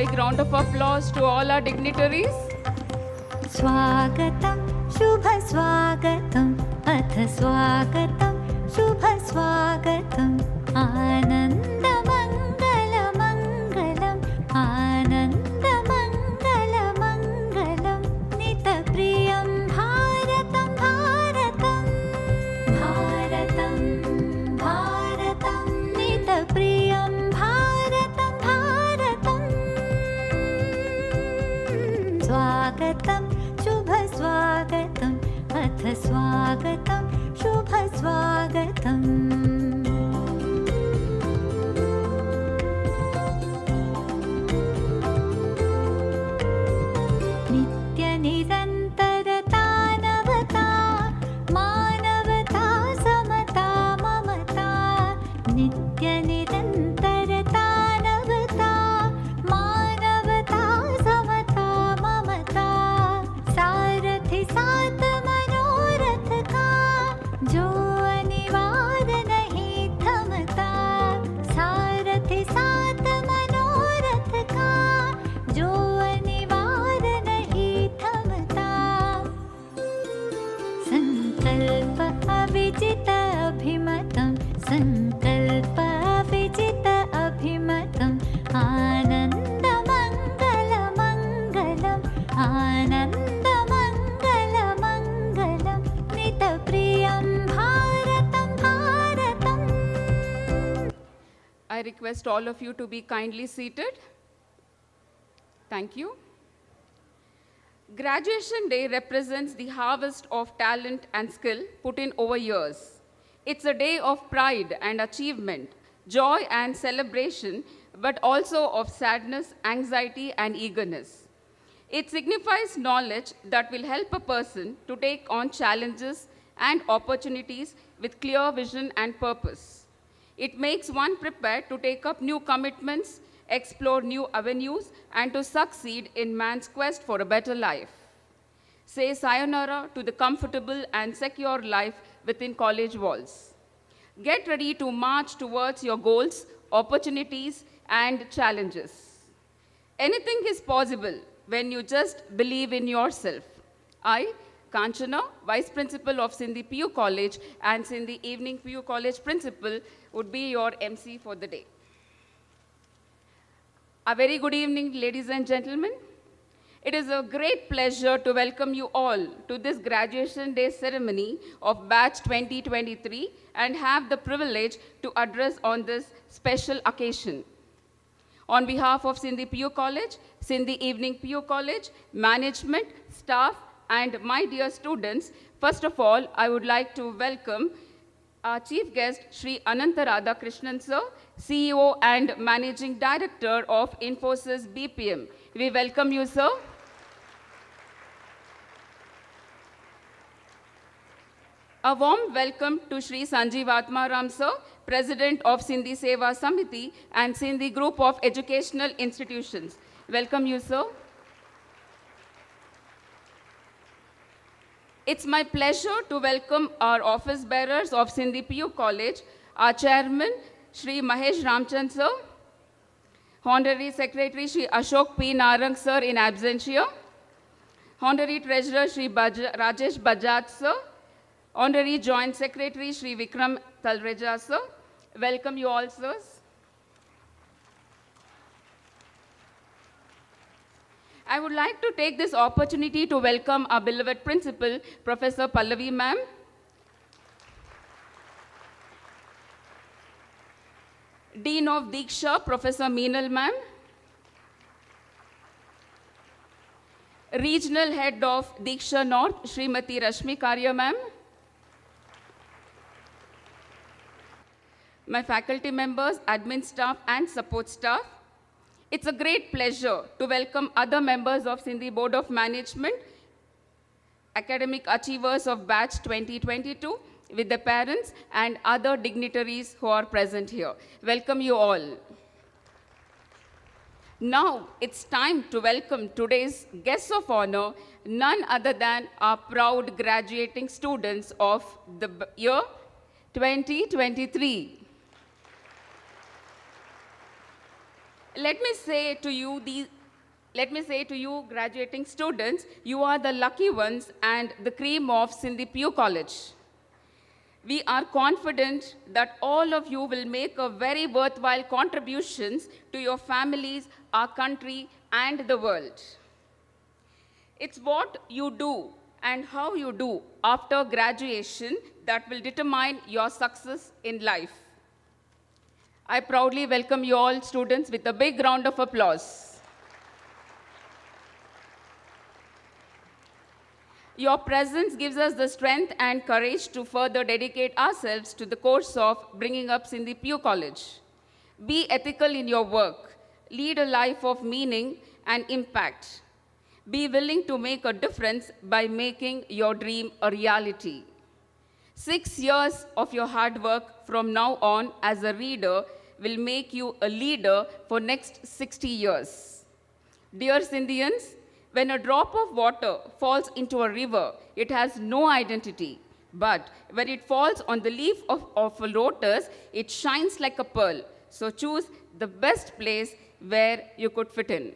big round of applause to all our dignitaries. स्वागतं शुभ स्वागतं अथ स्वागतं शुभ स्वागतं आनन्दमङ्गलमङ्गलम् आनन्दमङ्गलमङ्गलं नितप्रियं भारतं भारतं भारतं भारतं नितप्रियं भारतं भारतं स्वागतं शुभ स्वागतम् अथ स्वागतं शुभ स्वागतम् नित्यनिरन्तरता नवता मानवता समता ममता नित्यनिरन्तरता नवता मानवता समता ममता सारथि साथ मनोरथ का जो अनिवार्य नहीं थमता सारथि साथ मनोरथ का जो अनिवार्य नहीं थमता संकल्प अविजित अभिमतं संकल्प अविजित अभिमतं आनन्दमङ्गलमङ्गलम् आनन्दमङ्गलमङ्गलं नितप्रियं भारतं भारतम्. I request all of you to be kindly seated. Thank you. Graduation Day represents the harvest of talent and skill put in over years. It's a day of pride and achievement, joy and celebration, but also of sadness, anxiety, and eagerness. It signifies knowledge that will help a person to take on challenges and opportunities with clear vision and purpose. It makes one prepared to take up new commitments, explore new avenues, and to succeed in man's quest for a better life. Say sayonara to the comfortable and secure life within college walls. Get ready to march towards your goals, opportunities, and challenges. Anything is possible when you just believe in yourself. I, Kanchana, Vice Principal of Sindhi PU College and Sindhi Evening PU College Principal, would be your MC for the day. A very good evening, ladies and gentlemen. It is a great pleasure to welcome you all to this graduation day ceremony of batch 2023 and have the privilege to address on this special occasion. On behalf of Sindhi PU College, Sindhi Evening PU College, management, staff, and my dear students, first of all, I would like to welcome our chief guest, Shri Ananta Radhakrishnan sir, CEO and Managing Director of Infosys BPM. We welcome you, sir. A warm welcome to Shri Sanjeev Atmaram sir, President of Sindhi Seva Samiti and Sindhi Group of Educational Institutions. Welcome you, sir. It's my pleasure to welcome our office bearers of Sindhi PU College, our chairman, Shri Mahesh Ramchand sir, Honorary Secretary Shri Ashok P. Narang sir in absentia, Honorary Treasurer Shri Rajesh Bajaj sir, Honorary Joint Secretary Shri Vikram Talreja sir. Welcome you all, sirs. I would like to take this opportunity to welcome our beloved principal, Professor Pallavi ma'am, Dean of Diksha, Professor Meenal ma'am, Regional Head of Diksha North, Srimati Rashmi Karya ma'am, my faculty members, admin staff, and support staff. It's a great pleasure to welcome other members of Sindhi Board of Management, academic achievers of batch 2022, with their parents and other dignitaries who are present here. Welcome you all. Now it's time to welcome today's guests of honor, none other than our proud graduating students of the year 2023. Let me say to you, graduating students, you are the lucky ones and the cream of Sindhi PU College. We are confident that all of you will make a very worthwhile contributions to your families, our country, and the world. It's what you do and how you do after graduation that will determine your success in life. I proudly welcome you all students with a big round of applause. Your presence gives us the strength and courage to further dedicate ourselves to the course of bringing up Sindhi PU College. Be ethical in your work. Lead a life of meaning and impact. Be willing to make a difference by making your dream a reality. 6 years of your hard work from now on as a reader will make you a leader for next 60 years. Dear Sindhians, when a drop of water falls into a river, it has no identity. But when it falls on the leaf of a lotus, it shines like a pearl. So choose the best place where you could fit in.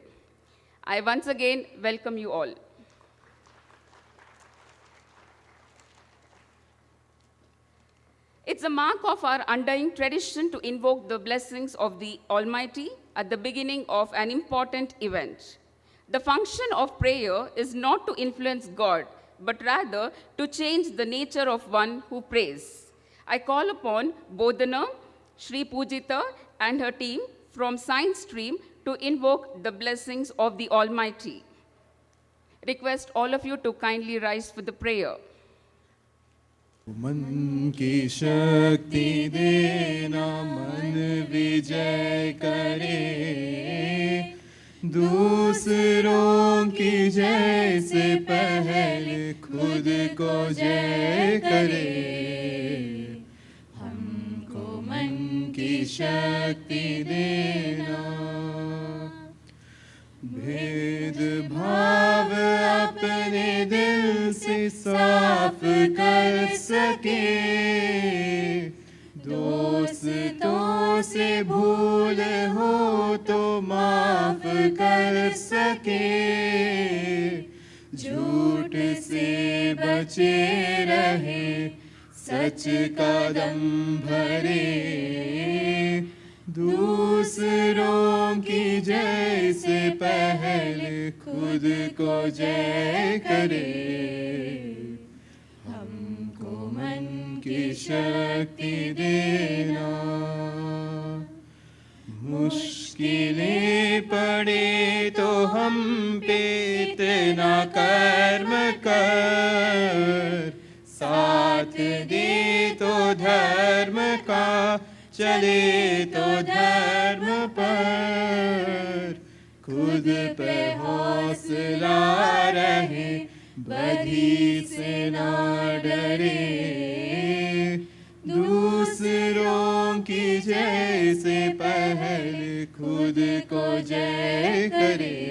I once again welcome you all. It's a mark of our undying tradition to invoke the blessings of the Almighty at the beginning of an important event. The function of prayer is not to influence God, but rather to change the nature of one who prays. I call upon Bodhana, Shri Pujita, and her team from Science Stream to invoke the blessings of the Almighty. Request all of you to kindly rise for the prayer. मन की शक्ति देना मन विजय करे दूसरों की जय से पहले खुद को जय करे हमको मन की शक्ति देना भेद भाव अपने दिल से साफ कर सके दोस्तों से भूल हो तो माफ कर सके झूठ से बचे रहे सच का दम भरे दूसरों की जय से पहले खुद को जय करे हमको मन की शक्ति देना मुश्किलें पड़े तो हम पे इतना कर्म कर साथ दे तो धर्म का चले तो धर्म पर खुद पे हौसला रहे बधी से ना डरे दूसरों की जय से पहले खुद को जय करे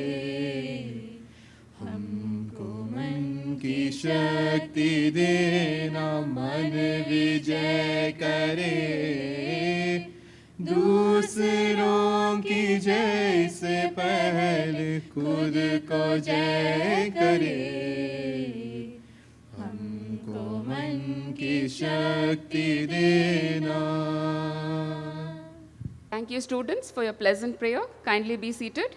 हमको मन की शक्ति देना मन विजय करे दूसरों की जय से पहले खुद को जय करे हमको मन की शक्ति देना Thank you, students, for your pleasant prayer. Kindly be seated.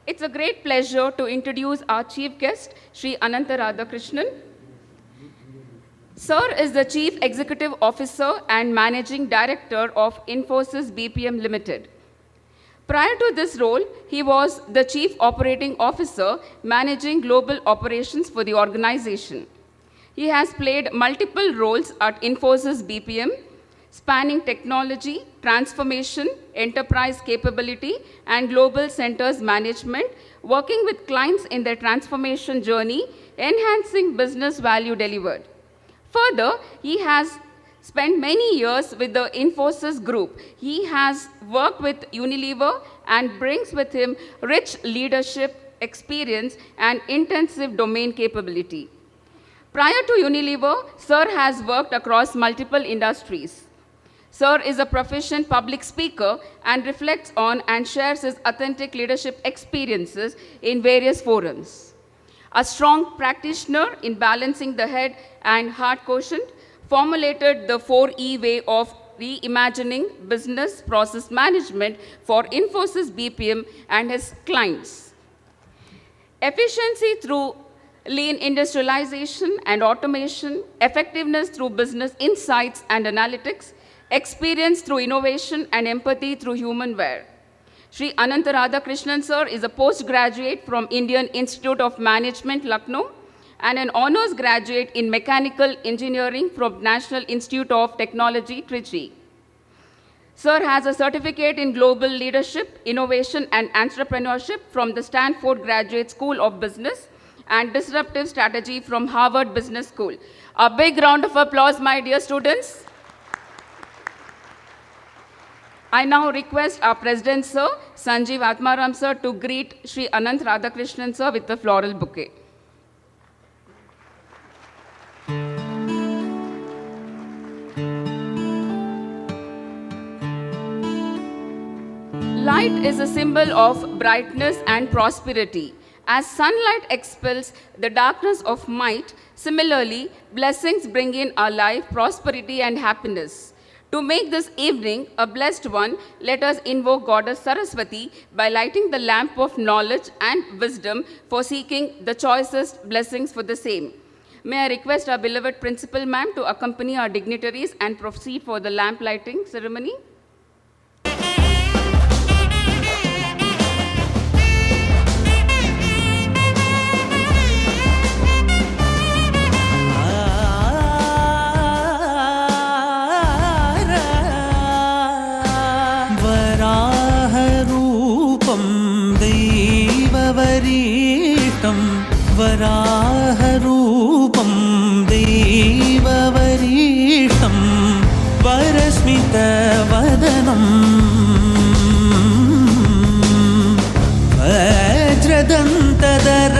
It's a great pleasure to introduce our chief guest, Sri Ananta Radhakrishnan. Sir is the Chief Executive Officer and Managing Director of Infosys BPM Limited. Prior to this role, he was the Chief Operating Officer managing global operations for the organization. He has played multiple roles at Infosys BPM, spanning technology, transformation, enterprise capability, and global centers management, working with clients in their transformation journey, enhancing business value delivered. Further, he has spent many years with the Infosys Group. He has worked with Unilever and brings with him rich leadership experience and intensive domain capability. Prior to Unilever, Sir has worked across multiple industries. Sir is a proficient public speaker and reflects on and shares his authentic leadership experiences in various forums. A strong practitioner in balancing the head and heart quotient, formulated the 4E way of reimagining business process management for Infosys BPM and his clients. Efficiency through lean industrialization and automation, effectiveness through business insights and analytics, experience through innovation and empathy through humanware. Sri Ananta Radhakrishnan sir is a postgraduate from Indian Institute of Management, Lucknow, and an honors graduate in mechanical engineering from National Institute of Technology, Trichy. Sir has a certificate in global leadership, innovation, and entrepreneurship from the Stanford Graduate School of Business and disruptive strategy from Harvard Business School. A big round of applause, my dear students. I now request our President Sir, Sanjeev Atmaram Sir, to greet Sri Anant Radhakrishnan Sir with a floral bouquet. Light is a symbol of brightness and prosperity. As sunlight expels the darkness of might, similarly, blessings bring in our life prosperity and happiness. To make this evening a blessed one, let us invoke Goddess Saraswati by lighting the lamp of knowledge and wisdom for seeking the choicest blessings for the same. May I request our beloved Principal Ma'am to accompany our dignitaries and proceed for the lamp lighting ceremony. वराहरूपं देववरीष्टं वरस्मितवदनं वज्रदन्तदर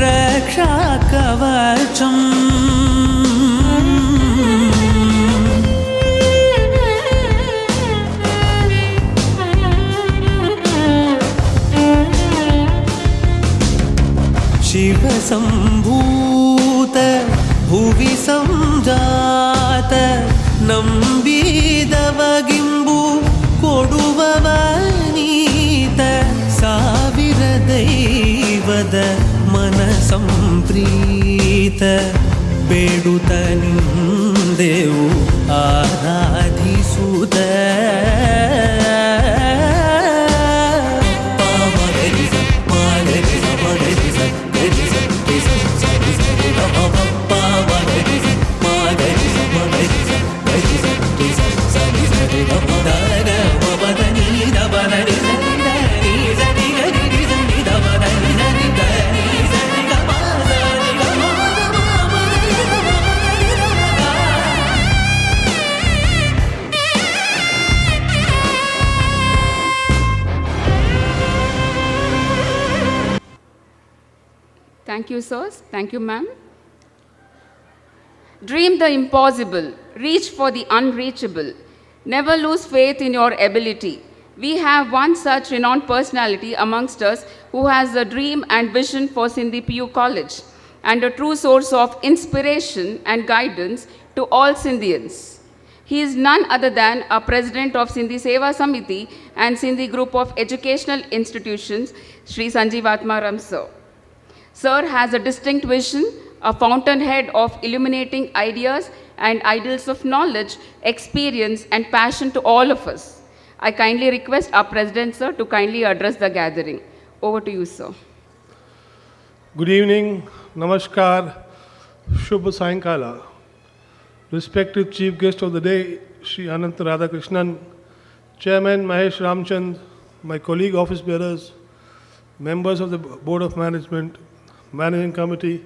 रक्षाकवचम् शिवसम्भूत भुवि संजात नम्बिदवगिम्बु कोडुववनीत ಸಾವಿರ ದೈವದ ಮನಸಂಪ್ರೀತ ಬೇಡುತ್ತ ನಿಂದೆವು ಆರಾಧಿಸುತ್ತ Thank you, sirs. Thank you, ma'am. Dream the impossible. Reach for the unreachable. Never lose faith in your ability. We have one such renowned personality amongst us who has a dream and vision for Sindhi PU College and a true source of inspiration and guidance to all Sindhians. He is none other than our president of Sindhi Seva Samiti and Sindhi Group of Educational Institutions, Sri Sanjeev Atmaram Sir. Sir has a distinct vision, a fountainhead of illuminating ideas and ideals of knowledge, experience, and passion to all of us. I kindly request our President, Sir, to kindly address the gathering. Over to you, Sir. Good evening, Namaskar, Shubh Sayankala. Respected Chief Guest of the day, Sri Ananta Radhakrishnan, Chairman Mahesh Ramchand, my colleague office bearers, members of the Board of Management, Managing Committee,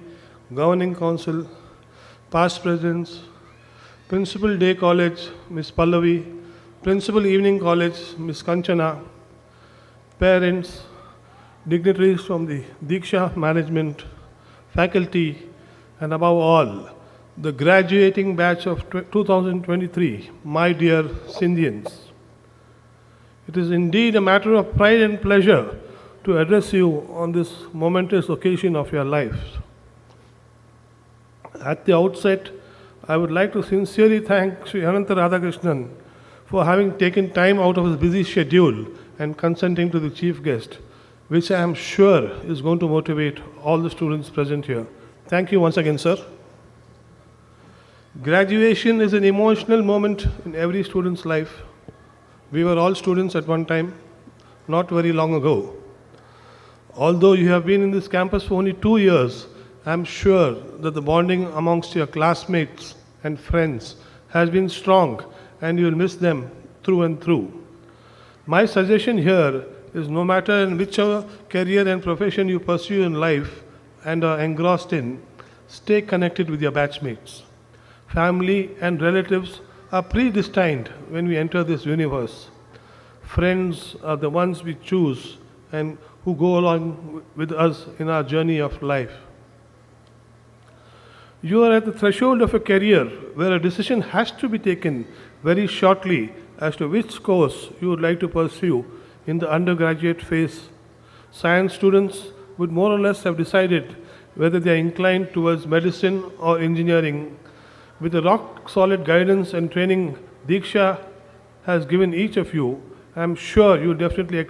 Governing Council, past presidents, Principal Day College, Ms. Pallavi, Principal Evening College, Ms. Kanchana, parents, dignitaries from the Diksha Management, faculty, and above all, the graduating batch of 2023, my dear Sindhians. It is indeed a matter of pride and pleasure to address you on this momentous occasion of your life. At the outset, I would like to sincerely thank Sri Ananta Radhakrishnan for having taken time out of his busy schedule and consenting to the chief guest, which I am sure is going to motivate all the students present here. Thank you once again, sir. Graduation is an emotional moment in every student's life. We were all students at one time, not very long ago. Although you have been in this campus for only 2 years, I am sure that the bonding amongst your classmates and friends has been strong and you will miss them through and through. My suggestion here is no matter in whichever career and profession you pursue in life and are engrossed in, stay connected with your batchmates. Family and relatives are predestined when we enter this universe. Friends are the ones we choose and who go along with us in our journey of life. You are at the threshold of a career where a decision has to be taken very shortly as to which course you would like to pursue in the undergraduate phase. Science students would more or less have decided whether they are inclined towards medicine or engineering. With the rock-solid guidance and training Diksha has given each of you, I am sure you definitely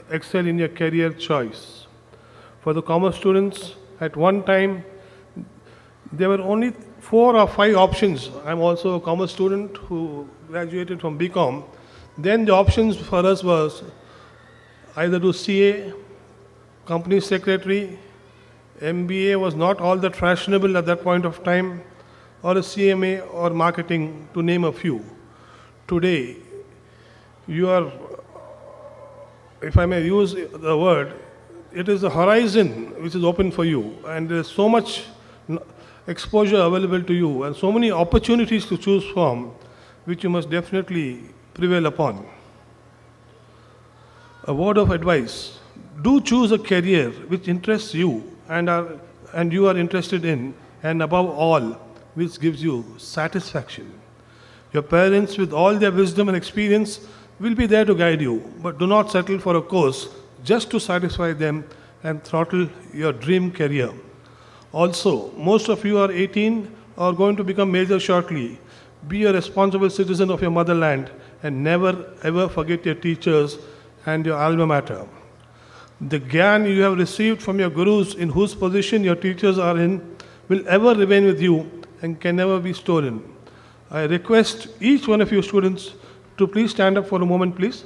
excel in your career choice. For the commerce students, at one time, there were only 4 or 5 options. I'm also a commerce student who graduated from BCom. Then the options for us was either do CA, company secretary, MBA was not all that fashionable at that point of time, or a CMA or marketing, to name a few. Today, you are, if I may use the word, it is a horizon which is open for you, and there is so much exposure available to you and so many opportunities to choose from, which you must definitely prevail upon. A word of advice: do choose a career which interests you and you are interested in, and above all, which gives you satisfaction. Your parents, with all their wisdom and experience, will be there to guide you, but do not settle for a course just to satisfy them and throttle your dream career. Also, most of you are 18 or going to become major shortly. Be a responsible citizen of your motherland and never ever forget your teachers and your alma mater. The gyan you have received from your gurus, in whose position your teachers are in, will ever remain with you and can never be stolen. I request each one of you students to please stand up for a moment, please.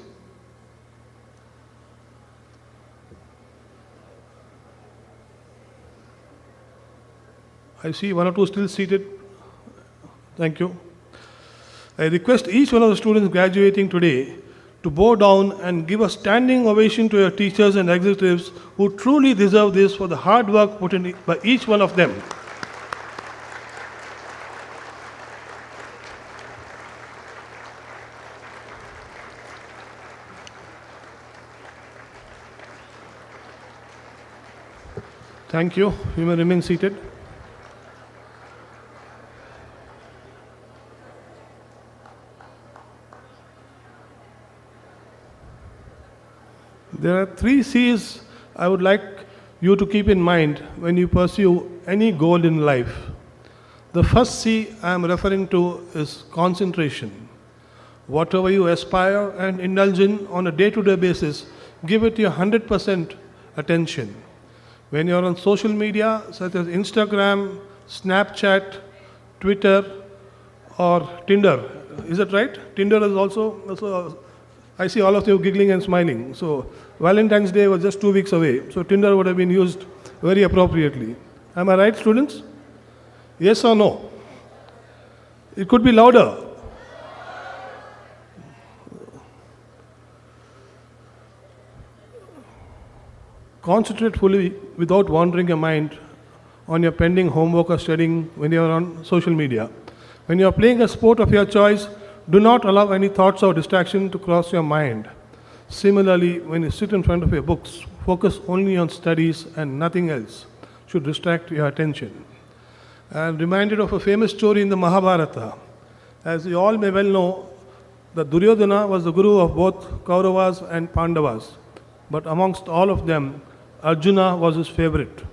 I see 1 or 2 still seated. Thank you. I request each one of the students graduating today to bow down and give a standing ovation to your teachers and executives who truly deserve this for the hard work put in by each one of them. Thank you. You may remain seated. There are 3 C's I would like you to keep in mind when you pursue any goal in life. The first C I am referring to is concentration. Whatever you aspire and indulge in on a day-to-day basis, give it your 100% attention. When you are on social media such as Instagram, Snapchat, Twitter, or Tinder, is that right? Tinder is also I see all of you giggling and smiling. So Valentine's Day was just 2 weeks away. So Tinder would have been used very appropriately. Am I right, students? Yes or no? It could be louder. Concentrate fully without wandering your mind on your pending homework or studying when you are on social media. When you are playing a sport of your choice, do not allow any thoughts or distraction to cross your mind. Similarly, when you sit in front of your books, focus only on studies and nothing else should distract your attention. I'm reminded of a famous story in the Mahabharata. As you all may well know, the Duryodhana was the guru of both Kauravas and Pandavas. But amongst all of them, Arjuna was his favorite.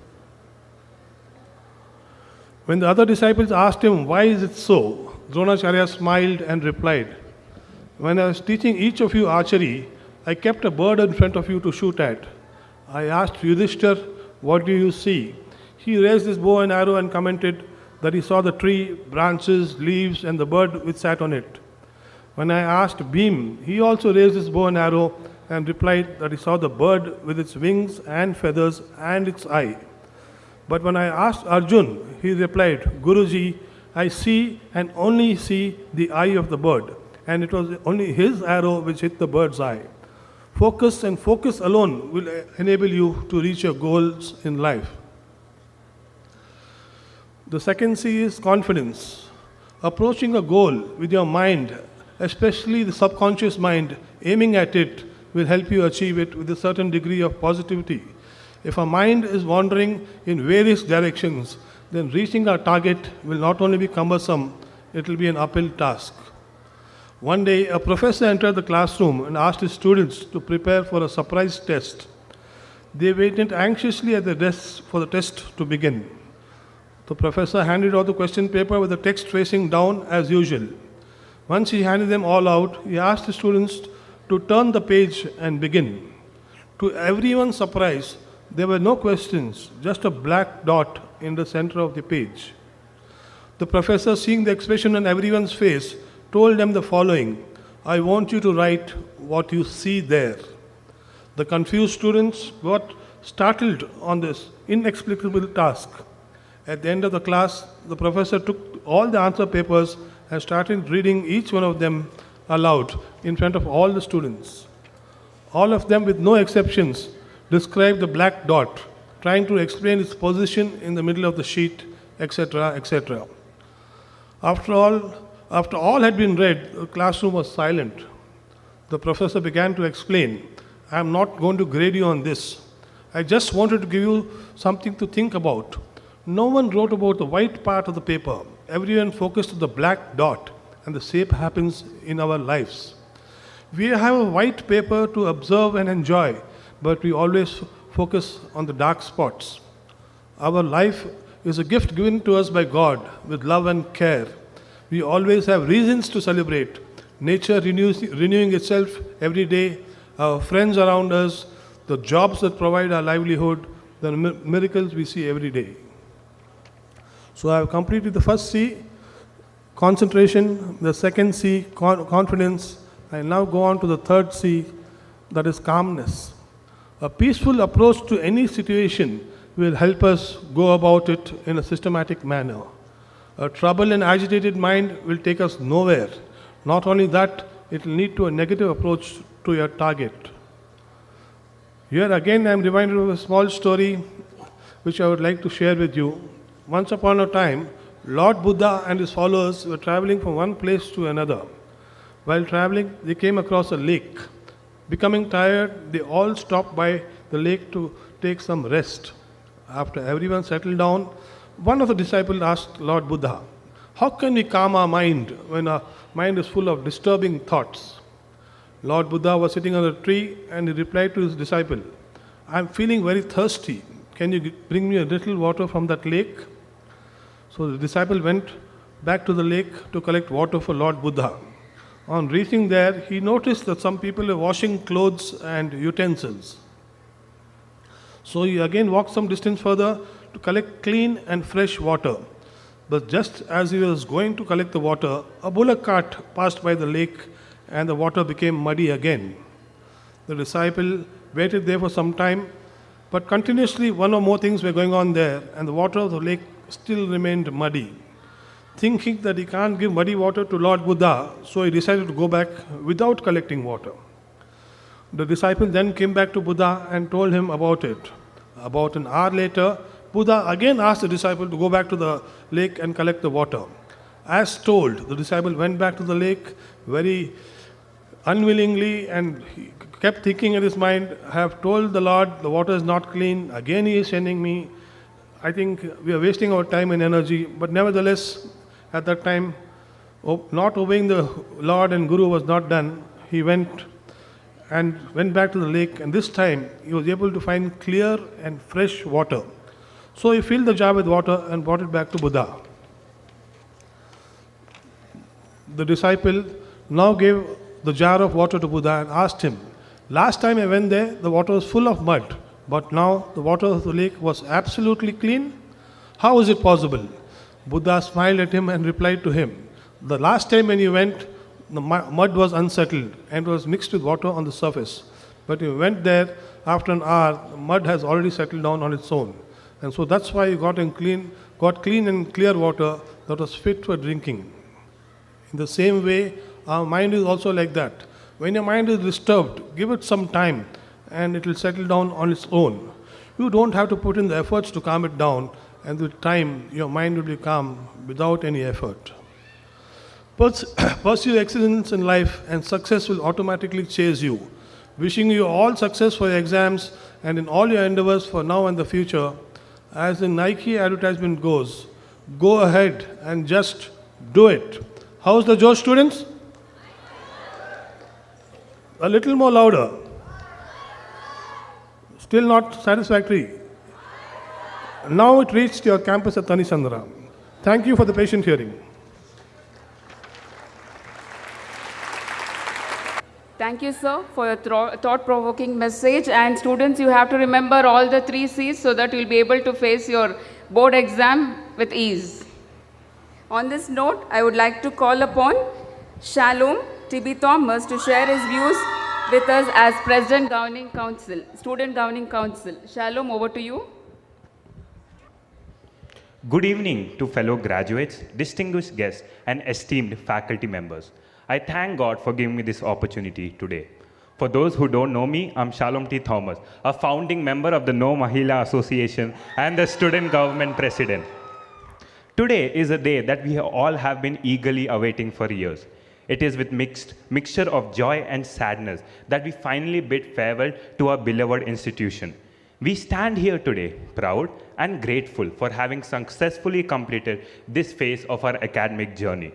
When the other disciples asked him, "Why is it so?" Dronacharya smiled and replied, "When I was teaching each of you archery, I kept a bird in front of you to shoot at. I asked Yudhishthir, 'What do you see?' He raised his bow and arrow and commented that he saw the tree, branches, leaves, and the bird which sat on it. When I asked Bhim, he also raised his bow and arrow and replied that he saw the bird with its wings and feathers and its eye. But when I asked Arjun, he replied, 'Guruji, I see and only see the eye of the bird, and it was only his arrow which hit the bird's eye.' Focus and focus alone will enable you to reach your goals in life." The second C is confidence. Approaching a goal with your mind, especially the subconscious mind, aiming at it will help you achieve it with a certain degree of positivity. If our mind is wandering in various directions, then reaching our target will not only be cumbersome, it will be an uphill task. One day, a professor entered the classroom and asked his students to prepare for a surprise test. They waited anxiously at their desks for the test to begin. The professor handed out the question paper with the text facing down as usual. Once he handed them all out, he asked the students to turn the page and begin. To everyone's surprise, there were no questions, just a black dot in the center of the page. The professor, seeing the expression on everyone's face, told them the following: "I want you to write what you see there." The confused students got startled on this inexplicable task. At the end of the class, the professor took all the answer papers and started reading each one of them aloud in front of all the students. All of them, with no exceptions, described the black dot, trying to explain its position in the middle of the sheet, etc., etc. After all had been read, the classroom was silent. The professor began to explain, "I am not going to grade you on this. I just wanted to give you something to think about. No one wrote about the white part of the paper. Everyone focused on the black dot, and the same happens in our lives. We have a white paper to observe and enjoy, but we always focus on the dark spots. Our life is a gift given to us by God with love and care. We always have reasons to celebrate. Nature renewing itself every day, our friends around us, the jobs that provide our livelihood, the miracles we see every day." So I have completed the first C, concentration, the second C, confidence. I now go on to the third C, that is calmness. A peaceful approach to any situation will help us go about it in a systematic manner. A troubled and agitated mind will take us nowhere. Not only that, it will lead to a negative approach to your target. Here again I am reminded of a small story which I would like to share with you. Once upon a time, Lord Buddha and his followers were traveling from one place to another. While traveling, they came across a lake. Becoming tired, they all stopped by the lake to take some rest. After everyone settled down, one of the disciples asked Lord Buddha, "How can we calm our mind when our mind is full of disturbing thoughts?" Lord Buddha was sitting on a tree and he replied to his disciple, "I am feeling very thirsty. Can you bring me a little water from that lake?" So the disciple went back to the lake to collect water for Lord Buddha. On reaching there, he noticed that some people were washing clothes and utensils. So he again walked some distance further to collect clean and fresh water. But just as he was going to collect the water, a bullock cart passed by the lake and the water became muddy again. The disciple waited there for some time, but continuously one or more things were going on there, and the water of the lake still remained muddy. Thinking that he can't give muddy water to Lord Buddha, so he decided to go back without collecting water. The disciple then came back to Buddha and told him about it. About an hour later, Buddha again asked the disciple to go back to the lake and collect the water. As told, the disciple went back to the lake very unwillingly, and he kept thinking in his mind, "I have told the Lord the water is not clean, again he is sending me. I think we are wasting our time and energy, but nevertheless, at that time, not obeying the Lord and Guru was not done. He went back to the lake, and this time he was able to find clear and fresh water. So he filled the jar with water and brought it back to Buddha. The disciple now gave the jar of water to Buddha and asked him, "Last time I went there, the water was full of mud, but now the water of the lake was absolutely clean. How is it possible?" Buddha smiled at him and replied to him, "The last time when you went, the mud was unsettled and was mixed with water on the surface. But you went there after an hour, the mud has already settled down on its own. And so that's why you got clean and clear water that was fit for drinking." In the same way, our mind is also like that. When your mind is disturbed, give it some time and it will settle down on its own. You don't have to put in the efforts to calm it down, and with time, your mind will be calm without any effort. Pursue excellence in life, and success will automatically chase you. Wishing you all success for your exams and in all your endeavors for now and the future. As the Nike advertisement goes, go ahead and just do it. How's the Josh, students? A little more louder. Still not satisfactory. Now it reached your campus at Tanisandra. Thank you for the patient hearing. Thank you, sir, for your thought-provoking message. And students, you have to remember all the 3 C's so that you'll be able to face your board exam with ease. On this note, I would like to call upon Shalom T.B. Thomas to share his views with us as President Governing Council, Student Governing Council. Shalom, over to you. Good evening to fellow graduates, distinguished guests, and esteemed faculty members. I thank God for giving me this opportunity today. For those who don't know me, I'm Shalom T. Thomas, a founding member of the No Mahila Association and the Student Government President. Today is a day that we all have been eagerly awaiting for years. It is with mixture of joy and sadness that we finally bid farewell to our beloved institution. We stand here today proud and grateful for having successfully completed this phase of our academic journey.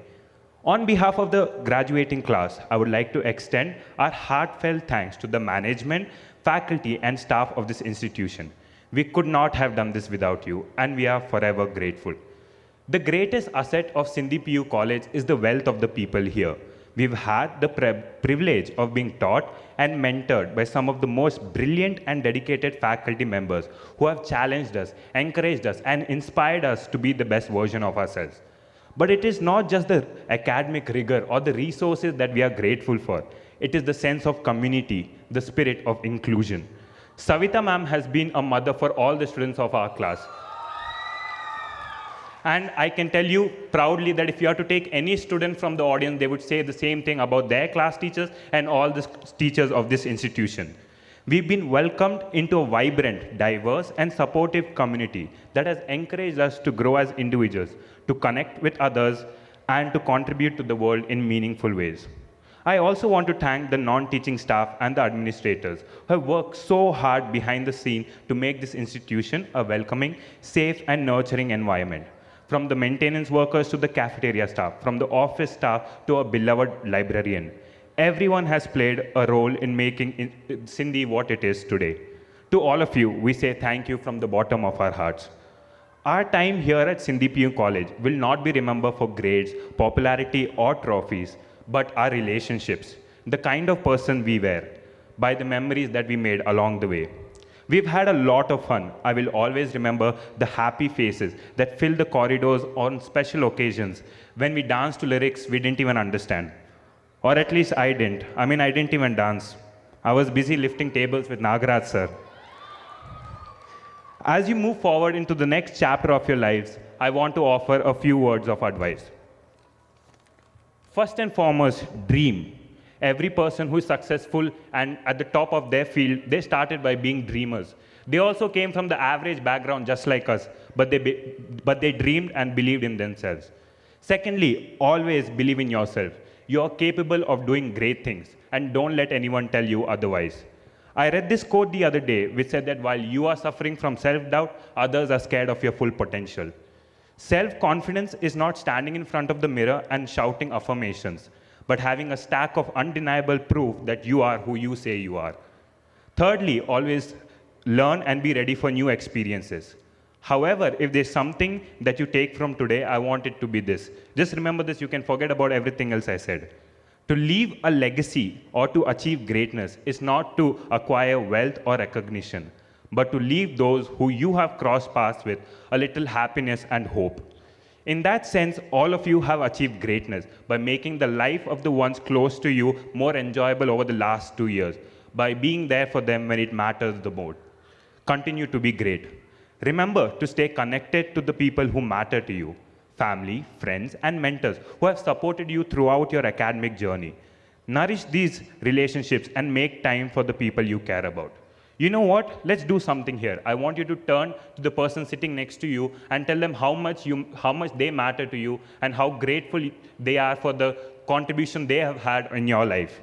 On behalf of the graduating class, I would like to extend our heartfelt thanks to the management, faculty, and staff of this institution. We could not have done this without you, and we are forever grateful. The greatest asset of Sindhi PU College is the wealth of the people here. We've had the privilege of being taught and mentored by some of the most brilliant and dedicated faculty members who have challenged us, encouraged us, and inspired us to be the best version of ourselves. But it is not just the academic rigor or the resources that we are grateful for. It is the sense of community, the spirit of inclusion. Savita ma'am has been a mother for all the students of our class. And I can tell you proudly that if you have to take any student from the audience, they would say the same thing about their class teachers and all the teachers of this institution. We've been welcomed into a vibrant, diverse, and supportive community that has encouraged us to grow as individuals, to connect with others, and to contribute to the world in meaningful ways. I also want to thank the non-teaching staff and the administrators who have worked so hard behind the scene to make this institution a welcoming, safe, and nurturing environment. From the maintenance workers to the cafeteria staff, from the office staff to our beloved librarian. Everyone has played a role in making Sindhi what it is today. To all of you, we say thank you from the bottom of our hearts. Our time here at Sindhi PU College will not be remembered for grades, popularity, or trophies, but our relationships, the kind of person we were, by the memories that we made along the way. We've had a lot of fun. I will always remember the happy faces that filled the corridors on special occasions when we danced to lyrics we didn't even understand. Or at least I didn't. I didn't even dance. I was busy lifting tables with Nagaraj sir. As you move forward into the next chapter of your lives, I want to offer a few words of advice. First and foremost, dream. Every person who is successful and at the top of their field, they started by being dreamers. They also came from the average background just like us, but they dreamed and believed in themselves. Secondly, always believe in yourself. You are capable of doing great things, and don't let anyone tell you otherwise. I read this quote the other day, which said that while you are suffering from self-doubt, others are scared of your full potential. Self-confidence is not standing in front of the mirror and shouting affirmations, but having a stack of undeniable proof that you are who you say you are. Thirdly, always learn and be ready for new experiences. However, if there's something that you take from today, I want it to be this. Just remember this, you can forget about everything else I said. To leave a legacy or to achieve greatness is not to acquire wealth or recognition, but to leave those who you have crossed paths with a little happiness and hope. In that sense, all of you have achieved greatness by making the life of the ones close to you more enjoyable over the last 2 years, by being there for them when it matters the most. Continue to be great. Remember to stay connected to the people who matter to you. Family, friends, and mentors who have supported you throughout your academic journey. Nourish these relationships and make time for the people you care about. You know what? Let's do something here. I want you to turn to the person sitting next to you and tell them how much they matter to you and how grateful they are for the contribution they have had in your life.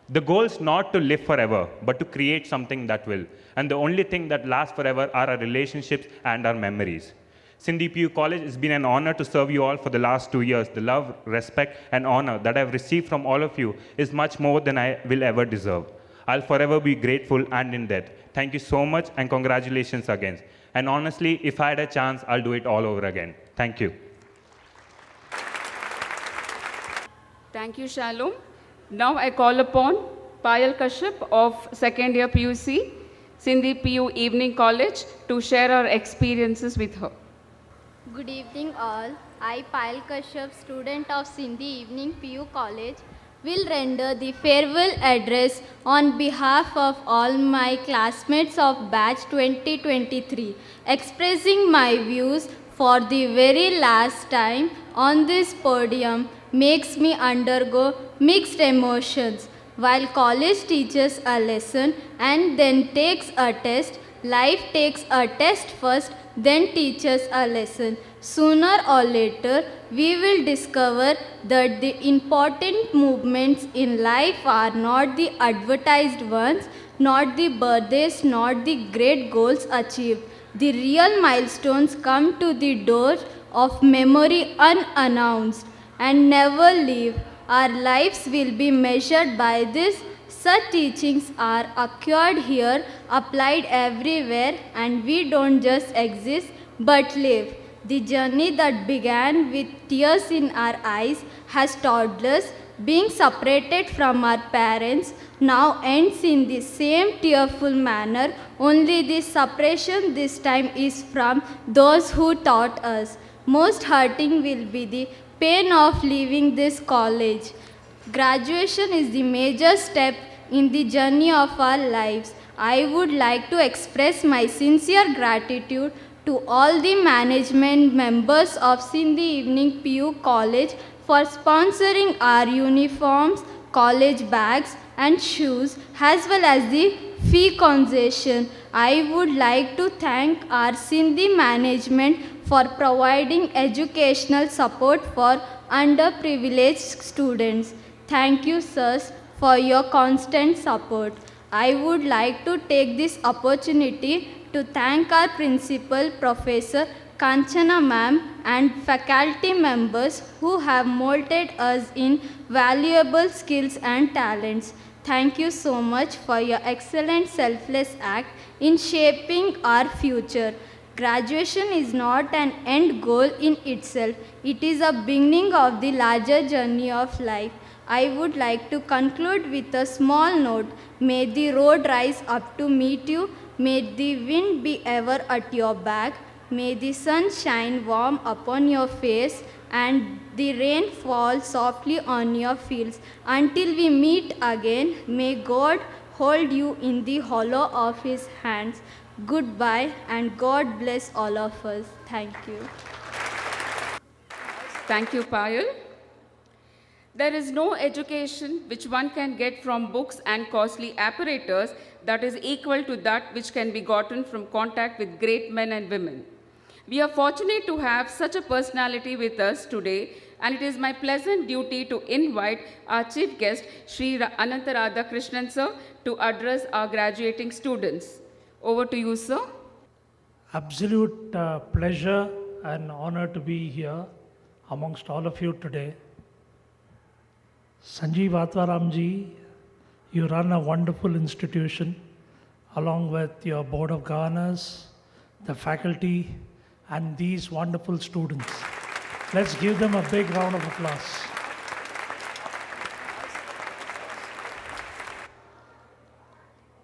The goal is not to live forever, but to create something that will. And the only thing that lasts forever are our relationships and our memories. Sindhi PU College, it's been an honor to serve you all for the last 2 years. The love, respect, and honor that I've received from all of you is much more than I will ever deserve. I'll forever be grateful and in debt. Thank you so much and congratulations again. And honestly, if I had a chance, I'll do it all over again. Thank you. Thank you, Shalom. Now I call upon Payal Kashyap of second year PUC, Sindhi PU Evening College, to share our experiences with her. Good evening all. I, Payal Kashyap, student of Sindhi Evening PU College, will render the farewell address on behalf of all my classmates of batch 2023, expressing my views for the very last time on this podium makes me undergo mixed emotions. While college teaches a lesson and then takes a test, life takes a test first, then teaches a lesson. Sooner or later, we will discover that the important movements in life are not the advertised ones, not the birthdays, not the great goals achieved. The real milestones come to the door of memory unannounced and never leave. Our lives will be measured by this. Such teachings are acquired here, applied everywhere, and we don't just exist but live. The journey that began with tears in our eyes as toddlers, being separated from our parents, now ends in the same tearful manner, only the separation this time is from those who taught us. Most hurting will be the pain of leaving this college. Graduation is the major step in the journey of our lives. I would like to express my sincere gratitude to all the management members of Sindhi Evening PU College for sponsoring our uniforms, college bags and shoes, as well as the fee concession. I would like to thank our Sindhi management for providing educational support for underprivileged students. Thank you, sirs, for your constant support. I would like to take this opportunity to thank our principal, Professor Kanchana ma'am, and faculty members who have molded us in valuable skills and talents. Thank you so much for your excellent selfless act in shaping our future. Graduation is not an end goal in itself. It is a beginning of the larger journey of life. I would like to conclude with a small note. May the road rise up to meet you. May the wind be ever at your back. May the sun shine warm upon your face and the rain fall softly on your fields. Until we meet again, may God hold you in the hollow of His hands. Goodbye and God bless all of us. Thank you. Thank you, Payal. There is no education which one can get from books and costly apparatus that is equal to that which can be gotten from contact with great men and women. We are fortunate to have such a personality with us today, and it is my pleasant duty to invite our chief guest, Sri Ananta Radhakrishnan sir, to address our graduating students. Over to you, sir. Absolute pleasure and honor to be here amongst all of you today. Sanjeev Atwaramji, you run a wonderful institution along with your board of governors, the faculty, and these wonderful students. Let's give them a big round of applause.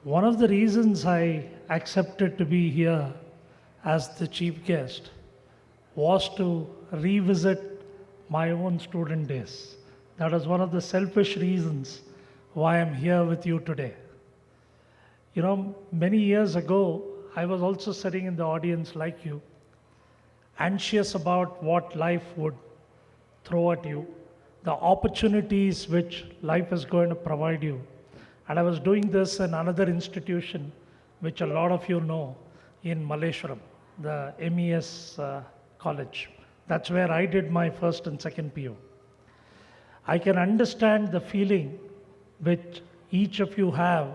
One of the reasons I accepted to be here as the chief guest was to revisit my own student days. That was one of the selfish reasons why I'm here with you today. You know, many years ago, I was also sitting in the audience like you, anxious about what life would throw at you, the opportunities which life is going to provide you. And I was doing this in another institution, which a lot of you know, in Malleshwaram, the MES college. That's where I did my first and second PU. I can understand the feeling which each of you have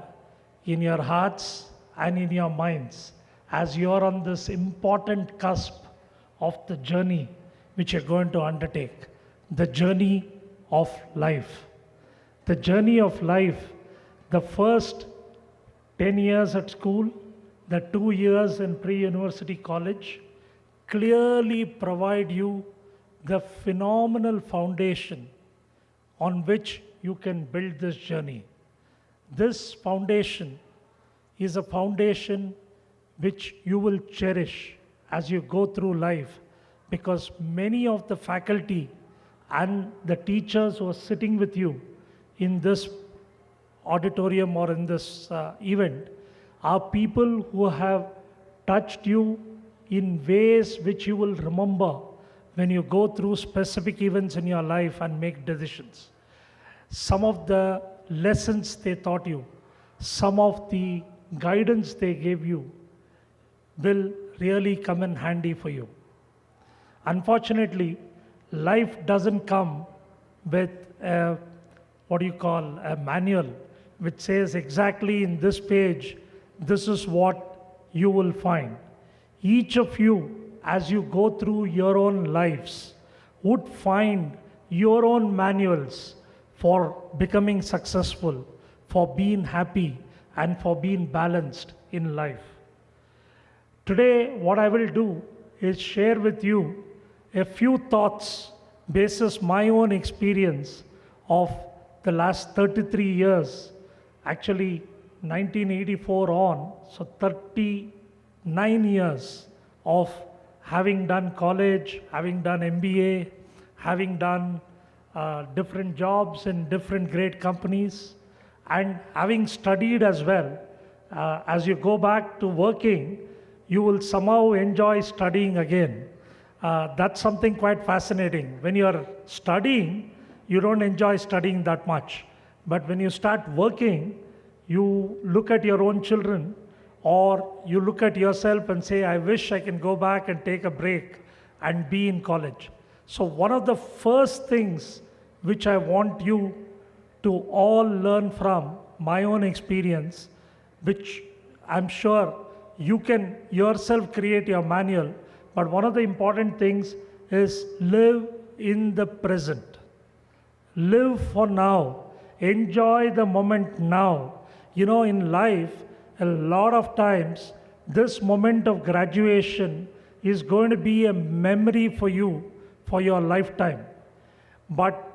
in your hearts and in your minds as you're on this important cusp of the journey which you're going to undertake, the journey of life. The journey of life, the first 10 years at school, the 2 years in pre-university college, clearly provide you the phenomenal foundation on which you can build this journey. This foundation is a foundation which you will cherish as you go through life, because many of the faculty and the teachers who are sitting with you in this auditorium or in this event are people who have touched you in ways which you will remember when you go through specific events in your life and make decisions. Some of the lessons they taught you, some of the guidance they gave you will really come in handy for you. Unfortunately, life doesn't come with a manual which says exactly in this page, this is what you will find. Each of you, as you go through your own lives, would find your own manuals for becoming successful, for being happy, and for being balanced in life. Today, what I will do is share with you a few thoughts basis my own experience of the last 33 years, actually 1984 on, so 39 years of having done college, having done MBA, having done different jobs in different great companies, and having studied as well. As you go back to working, you will somehow enjoy studying again. That's something quite fascinating. When you're studying, you don't enjoy studying that much. But when you start working, you look at your own children, or you look at yourself and say, I wish I can go back and take a break and be in college. So one of the first things which I want you to all learn from my own experience, which I'm sure you can yourself create your manual, but one of the important things is live in the present. Live for now. Enjoy the moment now. You know, in life, a lot of times, this moment of graduation is going to be a memory for you for your lifetime. But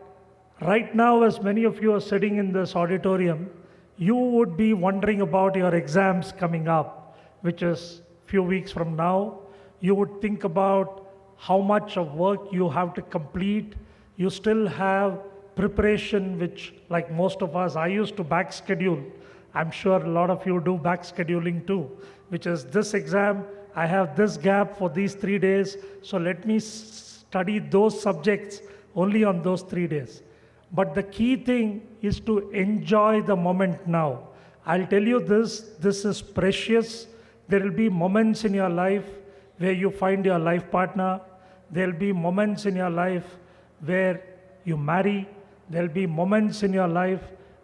right now, as many of you are sitting in this auditorium, you would be wondering about your exams coming up, which is a few weeks from now. You would think about how much of work you have to complete. You still have preparation, which, like most of us, I used to back schedule. I'm sure a lot of you do back scheduling too, which is this exam, I have this gap for these 3 days, so let me study those subjects only on those 3 days. But the key thing is to enjoy the moment now. I'll tell you this is precious. There will be moments in your life where you find your life partner. There'll be moments in your life where you marry. There'll be moments in your life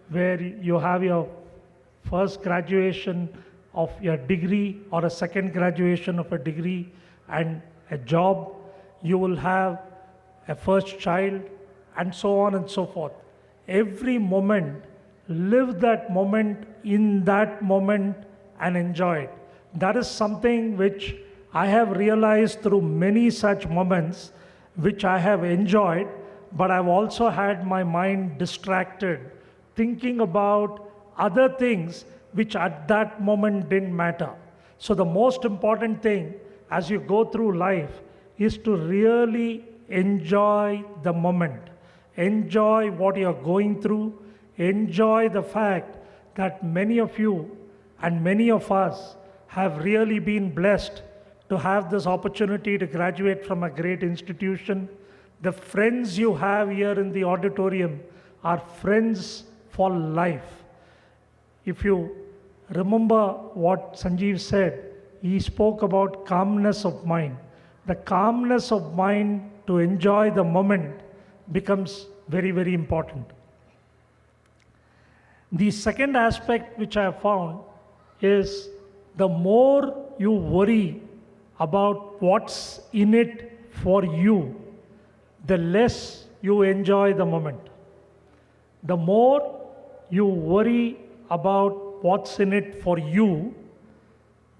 where you have your first graduation of your degree or a second graduation of a degree and a job. You will have a first child and so on and so forth. Every moment, live that moment in that moment and enjoy it. That is something which I have realized through many such moments which I have enjoyed, but I've also had my mind distracted, thinking about other things which at that moment didn't matter. So the most important thing as you go through life is to really enjoy the moment. Enjoy what you're going through. Enjoy the fact that many of you and many of us have really been blessed to have this opportunity to graduate from a great institution. The friends you have here in the auditorium are friends for life. If you remember what Sanjeev said, he spoke about calmness of mind. The calmness of mind to enjoy the moment becomes very, very important. The second aspect which I have found is the more you worry about what's in it for you, the less you enjoy the moment. The more you worry about what's in it for you,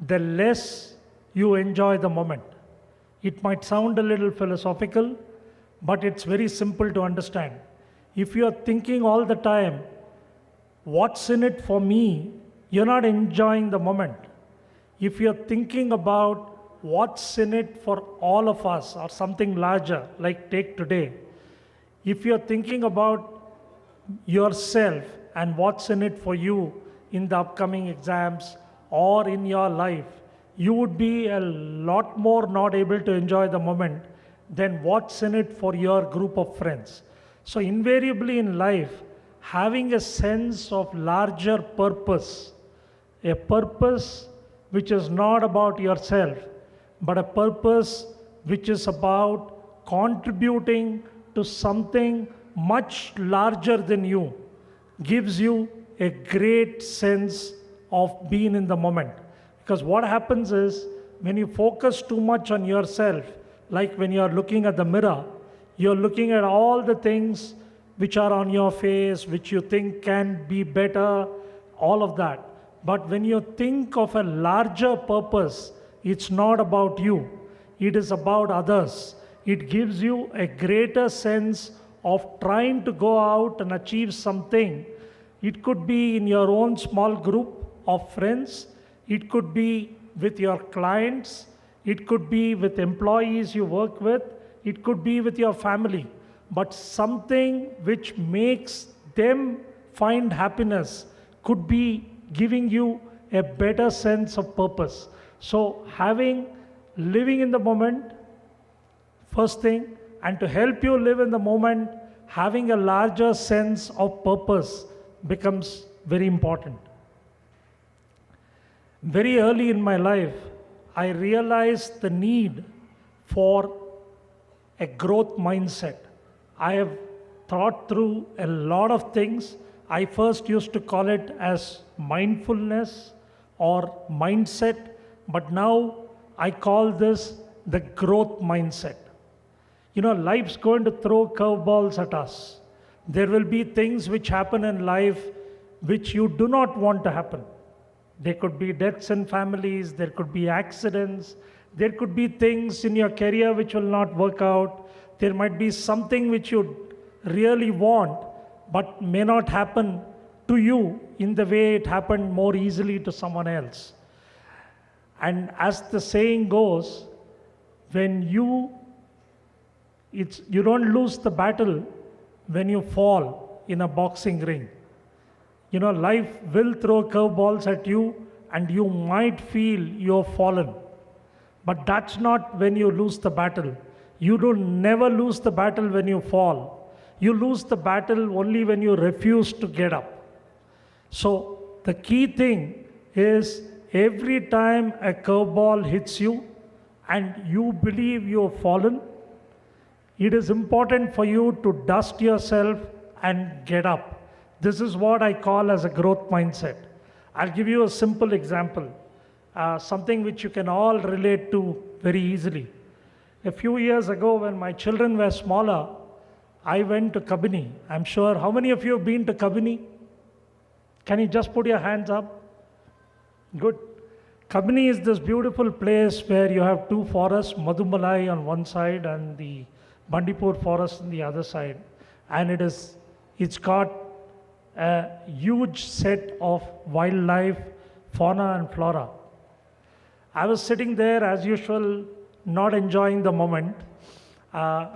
the less you enjoy the moment. It might sound a little philosophical, but it's very simple to understand. If you're thinking all the time, what's in it for me, you're not enjoying the moment. If you're thinking about what's in it for all of us or something larger, like take today, if you're thinking about yourself and what's in it for you in the upcoming exams or in your life, you would be a lot more not able to enjoy the moment than what's in it for your group of friends. So invariably in life, having a sense of larger purpose, a purpose which is not about yourself, but a purpose which is about contributing to something much larger than you, gives you a great sense of being in the moment. Because what happens is, when you focus too much on yourself, like when you're looking at the mirror, you're looking at all the things which are on your face, which you think can be better, all of that. But when you think of a larger purpose, it's not about you, it is about others. It gives you a greater sense of trying to go out and achieve something. It could be in your own small group of friends, it could be with your clients, it could be with employees you work with, it could be with your family. But something which makes them find happiness could be giving you a better sense of purpose. So living in the moment, first thing, and to help you live in the moment, having a larger sense of purpose becomes very important. Very early in my life, I realized the need for a growth mindset. I have thought through a lot of things. I first used to call it as mindfulness or mindset, but now I call this the growth mindset. You know, life's going to throw curveballs at us. There will be things which happen in life which you do not want to happen. There could be deaths in families, there could be accidents, there could be things in your career which will not work out. There might be something which you really want, but may not happen to you in the way it happened more easily to someone else. And as the saying goes, when you don't lose the battle when you fall in a boxing ring. You know, life will throw curveballs at you and you might feel you've fallen. But that's not when you lose the battle. You don't never lose the battle when you fall. You lose the battle only when you refuse to get up. So the key thing is, every time a curveball hits you, and you believe you have fallen, it is important for you to dust yourself and get up. This is what I call as a growth mindset. I'll give you a simple example, something which you can all relate to very easily. A few years ago, when my children were smaller, I went to Kabini. I'm sure, how many of you have been to Kabini? Can you just put your hands up? Good. Kabini is this beautiful place where you have two forests, Madhumalai on one side and the Bandipur forest on the other side. And it's got a huge set of wildlife, fauna and flora. I was sitting there as usual, not enjoying the moment,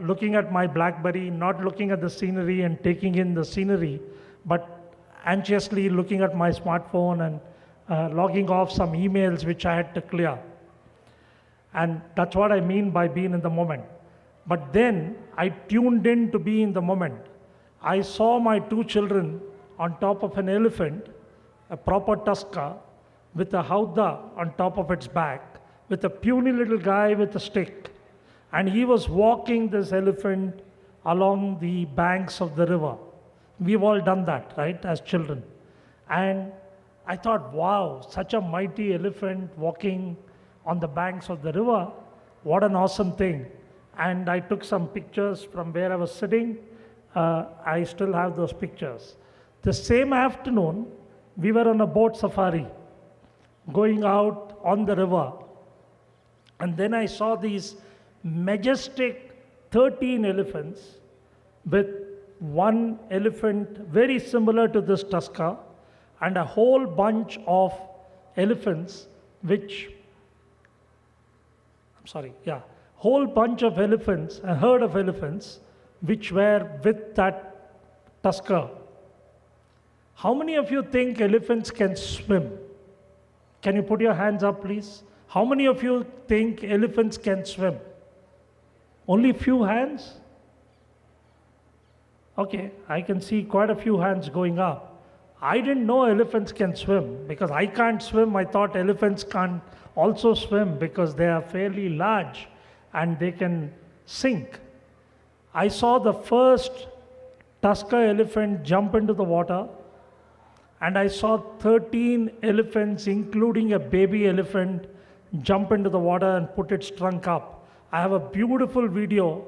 looking at my BlackBerry, not looking at the scenery and taking in the scenery, but anxiously looking at my smartphone and logging off some emails which I had to clear. And that's what I mean by being in the moment. But then I tuned in to be in the moment. I saw my two children on top of an elephant, a proper tusker, with a howdah on top of its back, with a puny little guy with a stick. And he was walking this elephant along the banks of the river. We've all done that, right, as children. And I thought, wow, such a mighty elephant walking on the banks of the river. What an awesome thing. And I took some pictures from where I was sitting. I still have those pictures. The same afternoon, we were on a boat safari, going out on the river. And then I saw these majestic 13 elephants with one elephant very similar to this tusker and a whole bunch of elephants whole bunch of elephants, a herd of elephants which were with that tusker. How many of you think elephants can swim? Can you put your hands up, please? How many of you think elephants can swim? Only few hands? Okay, I can see quite a few hands going up. I didn't know elephants can swim because I can't swim. I thought elephants can't also swim because they are fairly large and they can sink. I saw the first tusker elephant jump into the water, and I saw 13 elephants, including a baby elephant, jump into the water and put its trunk up. I have a beautiful video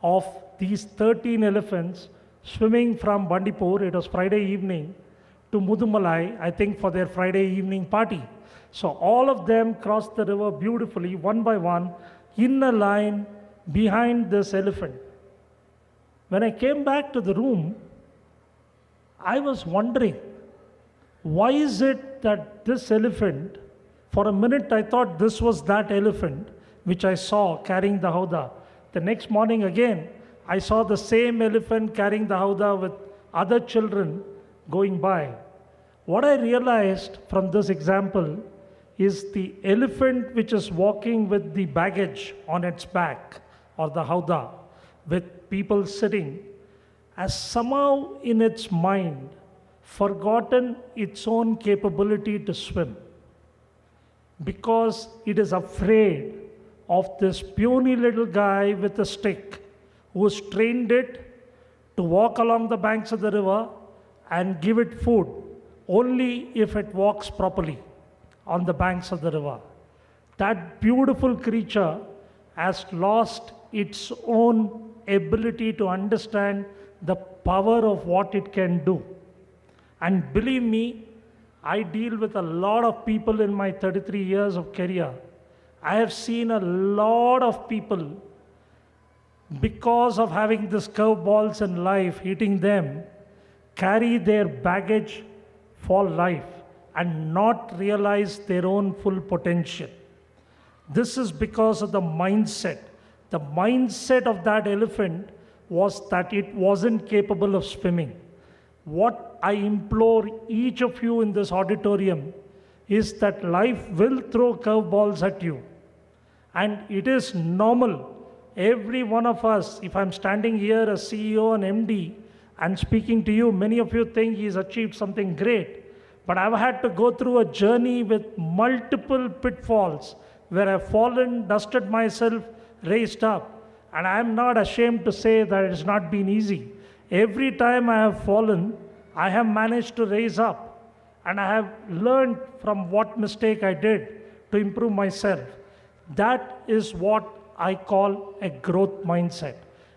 of these 13 elephants swimming from Bandipur, it was Friday evening, to Mudumalai, I think for their Friday evening party. So all of them crossed the river beautifully, one by one, in a line behind this elephant. When I came back to the room, I was wondering, why is it that this elephant, for a minute I thought this was that elephant which I saw carrying the howdah. The next morning again, I saw the same elephant carrying the howdah with other children going by. What I realized from this example is the elephant which is walking with the baggage on its back, or the howdah, with people sitting, has somehow in its mind forgotten its own capability to swim, because it is afraid of this puny little guy with a stick who's trained it to walk along the banks of the river and give it food only if it walks properly on the banks of the river. That beautiful creature has lost its own ability to understand the power of what it can do. And believe me, I deal with a lot of people in my 33 years of career. I have seen a lot of people, because of having these curveballs in life hitting them, carry their baggage for life and not realize their own full potential. This is because of the mindset. The mindset of that elephant was that it wasn't capable of swimming. What I implore each of you in this auditorium is that life will throw curveballs at you. And it is normal. Every one of us, if I'm standing here as CEO and MD and speaking to you, many of you think he's achieved something great. But I've had to go through a journey with multiple pitfalls, where I've fallen, dusted myself, raised up. And I'm not ashamed to say that it's not been easy. Every time I have fallen, I have managed to raise up. And I have learned from what mistake I did to improve myself. That is what I call a growth mindset.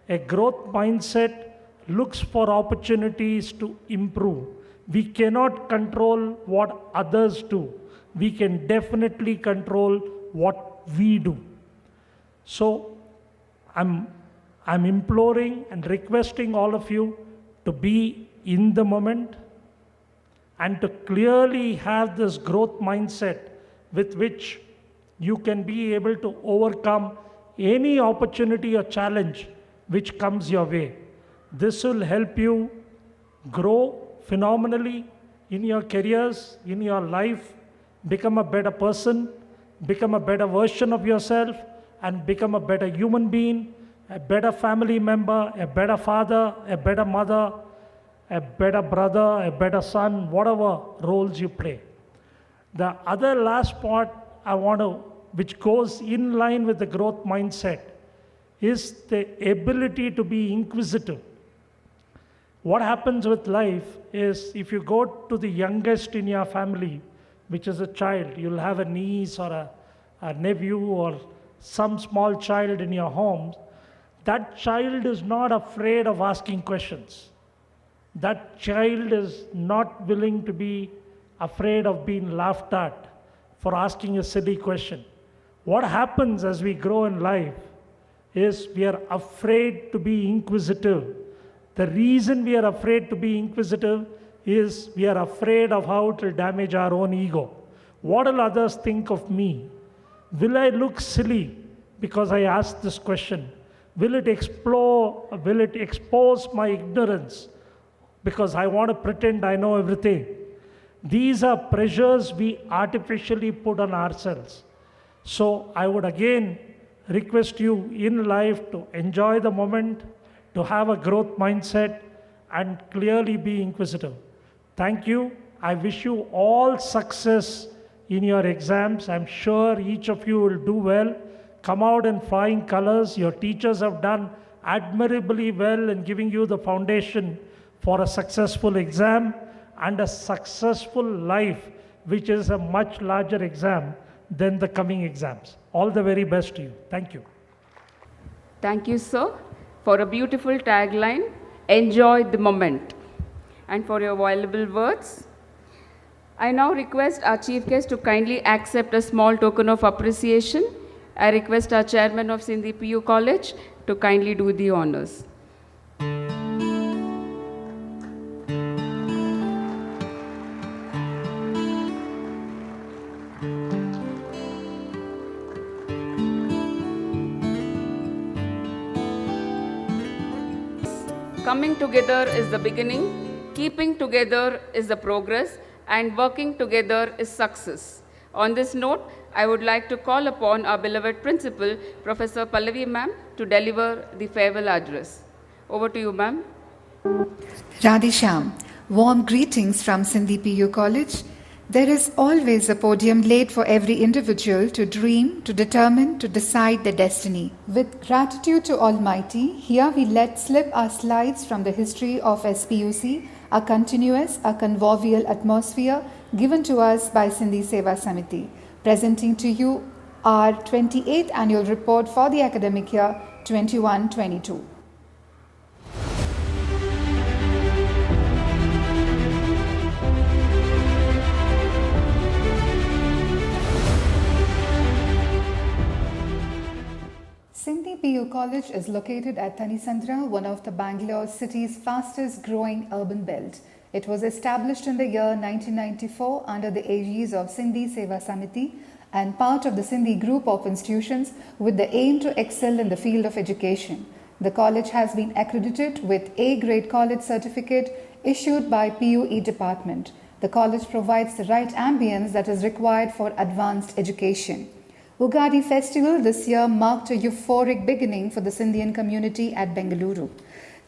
A growth mindset looks for opportunities to improve. We cannot control what others do. We can definitely control what we do. So I'm imploring and requesting all of you to be in the moment and to clearly have this growth mindset with which you can be able to overcome any opportunity or challenge which comes your way. This will help you grow phenomenally in your careers, in your life, become a better person, become a better version of yourself, and become a better human being, a better family member, a better father, a better mother, a better brother, a better son, whatever roles you play. The other last part which goes in line with the growth mindset, is the ability to be inquisitive. What happens with life is if you go to the youngest in your family, which is a child, you'll have a niece or a nephew or some small child in your home, that child is not afraid of asking questions. That child is not willing to be afraid of being laughed at for asking a silly question. What happens as we grow in life is we are afraid to be inquisitive. The reason we are afraid to be inquisitive is we are afraid of how it will damage our own ego. What will others think of me? Will I look silly because I asked this question? Will it expose my ignorance because I want to pretend I know everything? These are pressures we artificially put on ourselves. So I would again request you in life to enjoy the moment, to have a growth mindset, and clearly be inquisitive. Thank you. I wish you all success in your exams. I'm sure each of you will do well. Come out in flying colors. Your teachers have done admirably well in giving you the foundation for a successful exam and a successful life, which is a much larger exam than the coming exams. All the very best to you. Thank you. Thank you, sir, for a beautiful tagline, enjoy the moment, and for your valuable words. I now request our chief guest to kindly accept a small token of appreciation. I request our chairman of Sindhi PU College to kindly do the honors. Coming together is the beginning, keeping together is the progress, and working together is success. On this note, I would like to call upon our beloved principal, Professor Pallavi ma'am, to deliver the farewell address. Over to you, ma'am. Radhesham, warm greetings from Sindhi PU College. There is always a podium laid for every individual to dream, to determine, to decide their destiny. With gratitude to Almighty, here we let slip our slides from the history of SPUC, a continuous, a convivial atmosphere given to us by Sindhi Seva Samiti, presenting to you our 28th annual report for the academic year 21-22. Sindhi PU College is located at Thanisandra, one of the Bangalore city's fastest growing urban belt. It was established in the year 1994 under the aegis of Sindhi Seva Samiti and part of the Sindhi group of institutions with the aim to excel in the field of education. The college has been accredited with A-grade college certificate issued by PUE department. The college provides the right ambience that is required for advanced education. Ugadi festival this year marked a euphoric beginning for the Sindhian community at Bengaluru.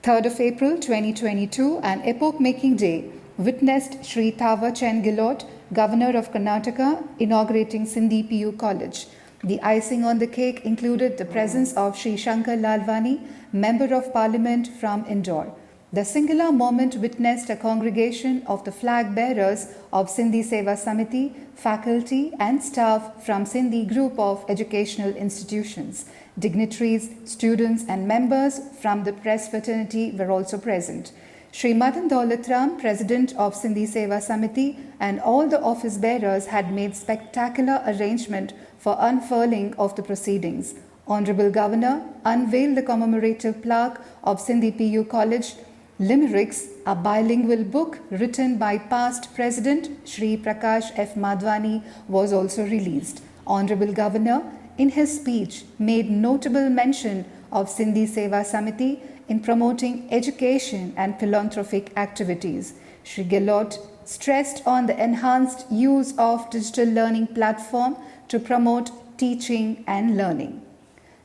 3rd of April 2022, an epoch-making day, witnessed Sri Thava Chen Gilot, Governor of Karnataka, inaugurating Sindhi PU College. The icing on the cake included the presence of Sri Shankar Lalwani, Member of Parliament from Indore. The singular moment witnessed a congregation of the flag bearers of Sindhi Seva Samiti, faculty and staff from Sindhi group of educational institutions. Dignitaries, students and members from the press fraternity were also present. Sri Madan Daulatram, President of Sindhi Seva Samiti, and all the office bearers had made spectacular arrangement for unfurling of the proceedings. Honorable Governor unveiled the commemorative plaque of Sindhi PU College Limericks, a bilingual book written by past President Sri Prakash F. Madhwani, was also released. Honorable Governor, in his speech, made notable mention of Sindhi Seva Samiti in promoting education and philanthropic activities. Sri Gehlot stressed on the enhanced use of digital learning platform to promote teaching and learning.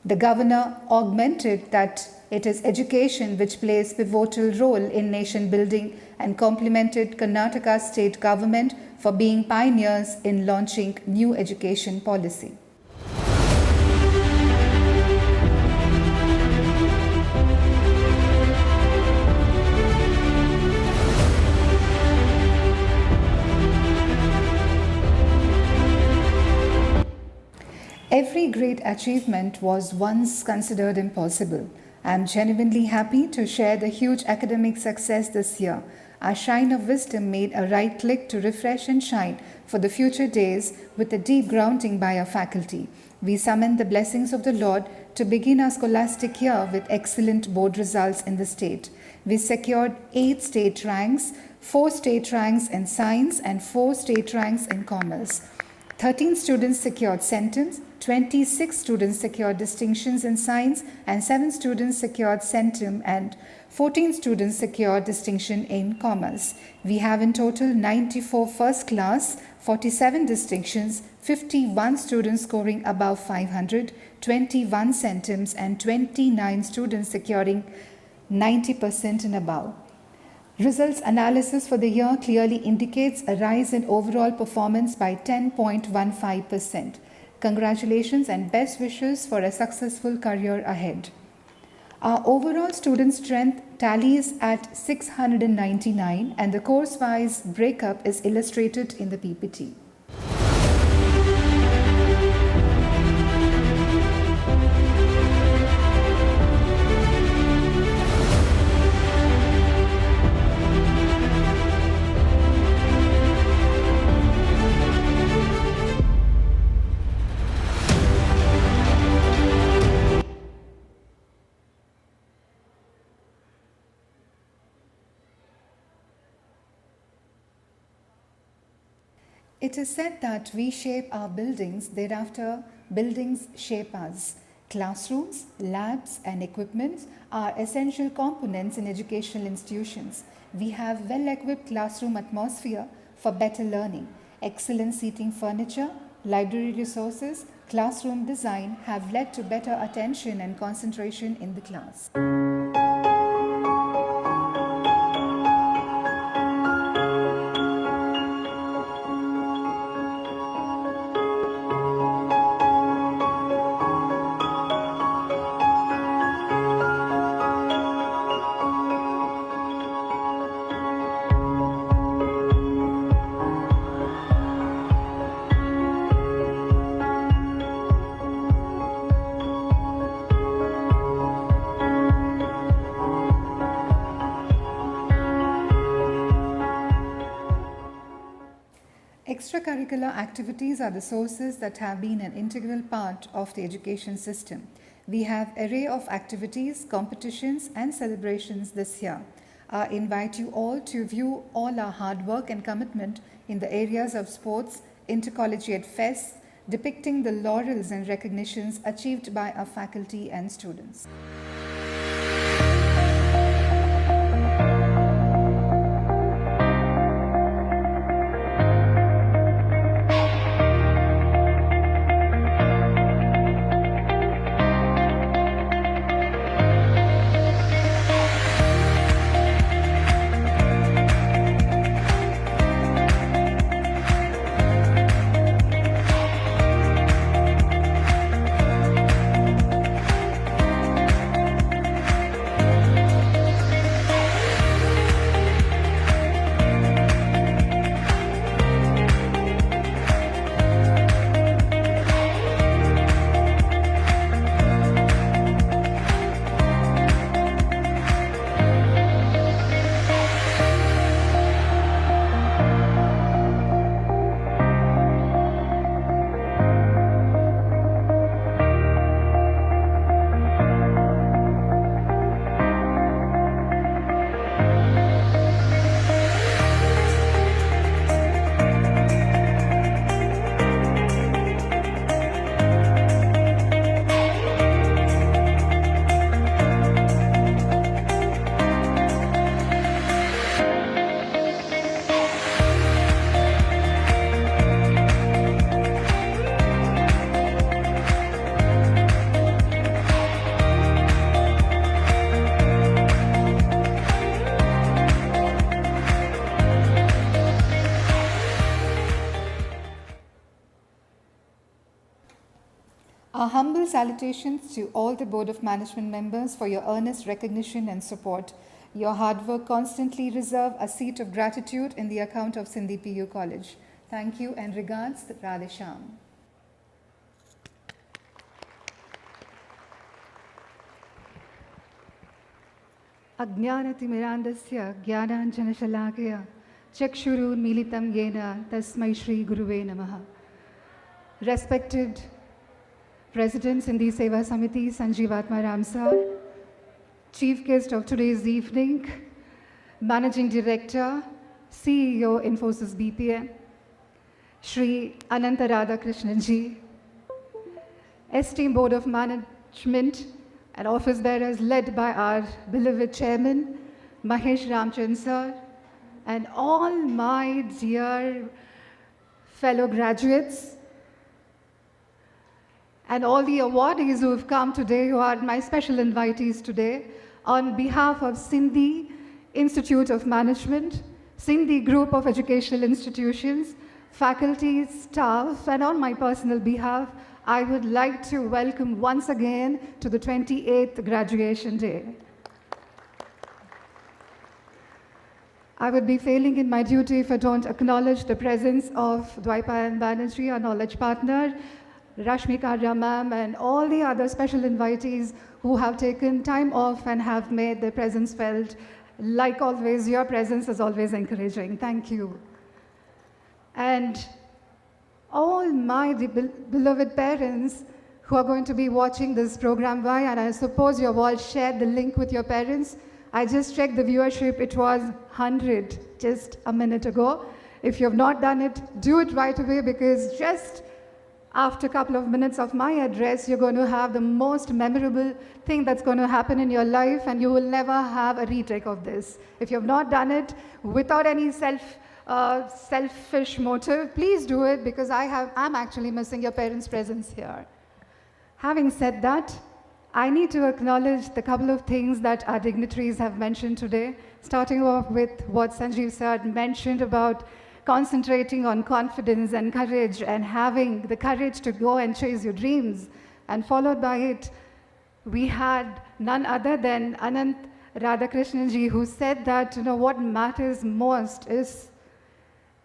The Governor augmented that it is education which plays pivotal role in nation building and complimented Karnataka state government for being pioneers in launching new education policy. Every great achievement was once considered impossible. I am genuinely happy to share the huge academic success this year. Our Shrine of Wisdom made a right click to refresh and shine for the future days with a deep grounding by our faculty. We summon the blessings of the Lord to begin our scholastic year with excellent board results in the state. We secured 8 state ranks, 4 state ranks in science and 4 state ranks in commerce. 13 students secured centums, 26 students secured distinctions in science, and 7 students secured centum, and 14 students secured distinction in commerce. We have in total 94 first class, 47 distinctions, 51 students scoring above 500, 21 centums, and 29 students securing 90% and above. Results analysis for the year clearly indicates a rise in overall performance by 10.15%. Congratulations and best wishes for a successful career ahead. Our overall student strength tallies at 699 and the course-wise breakup is illustrated in the PPT. It is said that we shape our buildings, thereafter buildings shape us. Classrooms, labs and equipment are essential components in educational institutions. We have well-equipped classroom atmosphere for better learning. Excellent seating furniture, library resources, classroom design have led to better attention and concentration in the class. Extracurricular activities are the sources that have been an integral part of the education system. We have an array of activities, competitions and celebrations this year. I invite you all to view all our hard work and commitment in the areas of sports, intercollegiate fests, depicting the laurels and recognitions achieved by our faculty and students. Our humble salutations to all the Board of Management members for your earnest recognition and support. Your hard work constantly reserve a seat of gratitude in the account of Sindhi PU College. Thank you and regards, Radhe Shyam. अज्ञानतिमिरान्धस्य ज्ञानाञ्जनशलाकया चक्षुरुन्मीलितं येन तस्मै श्रीगुरुवे नमः. Respected President Sindhi Seva Samiti Sanjeev Atmaram Sir, Chief Guest of today's evening, Managing Director, CEO Infosys BPM, Shri Ananta Radhakrishnan Ji, esteemed Board of Management and office bearers led by our beloved Chairman, Mahesh Ramchand Sir, and all my dear fellow graduates, and all the awardees who have come today, who are my special invitees today, on behalf of Sindhi Institute of Management, Sindhi Group of Educational Institutions, faculty, staff, and on my personal behalf, I would like to welcome once again to the 28th graduation day. I would be failing in my duty if I don't acknowledge the presence of Dwaipayan Banerjee, our knowledge partner, Rashmika Ramam, and all the other special invitees who have taken time off and have made their presence felt. Like always, your presence is always encouraging. Thank you. And all my beloved parents who are going to be watching this program by, and I suppose you have all shared the link with your parents. I just checked the viewership, it was 100 just a minute ago. If you have not done it, do it right away, because just after a couple of minutes of my address, you're going to have the most memorable thing that's going to happen in your life, and you will never have a retake of this. If you have not done it without any selfish motive, please do it, because I'm actually missing your parents' presence here. Having said that, I need to acknowledge the couple of things that our dignitaries have mentioned today, starting off with what Sanjeev sir mentioned about concentrating on confidence and courage and having the courage to go and chase your dreams. And followed by it, we had none other than Anant Radhakrishnan Ji, who said that, what matters most is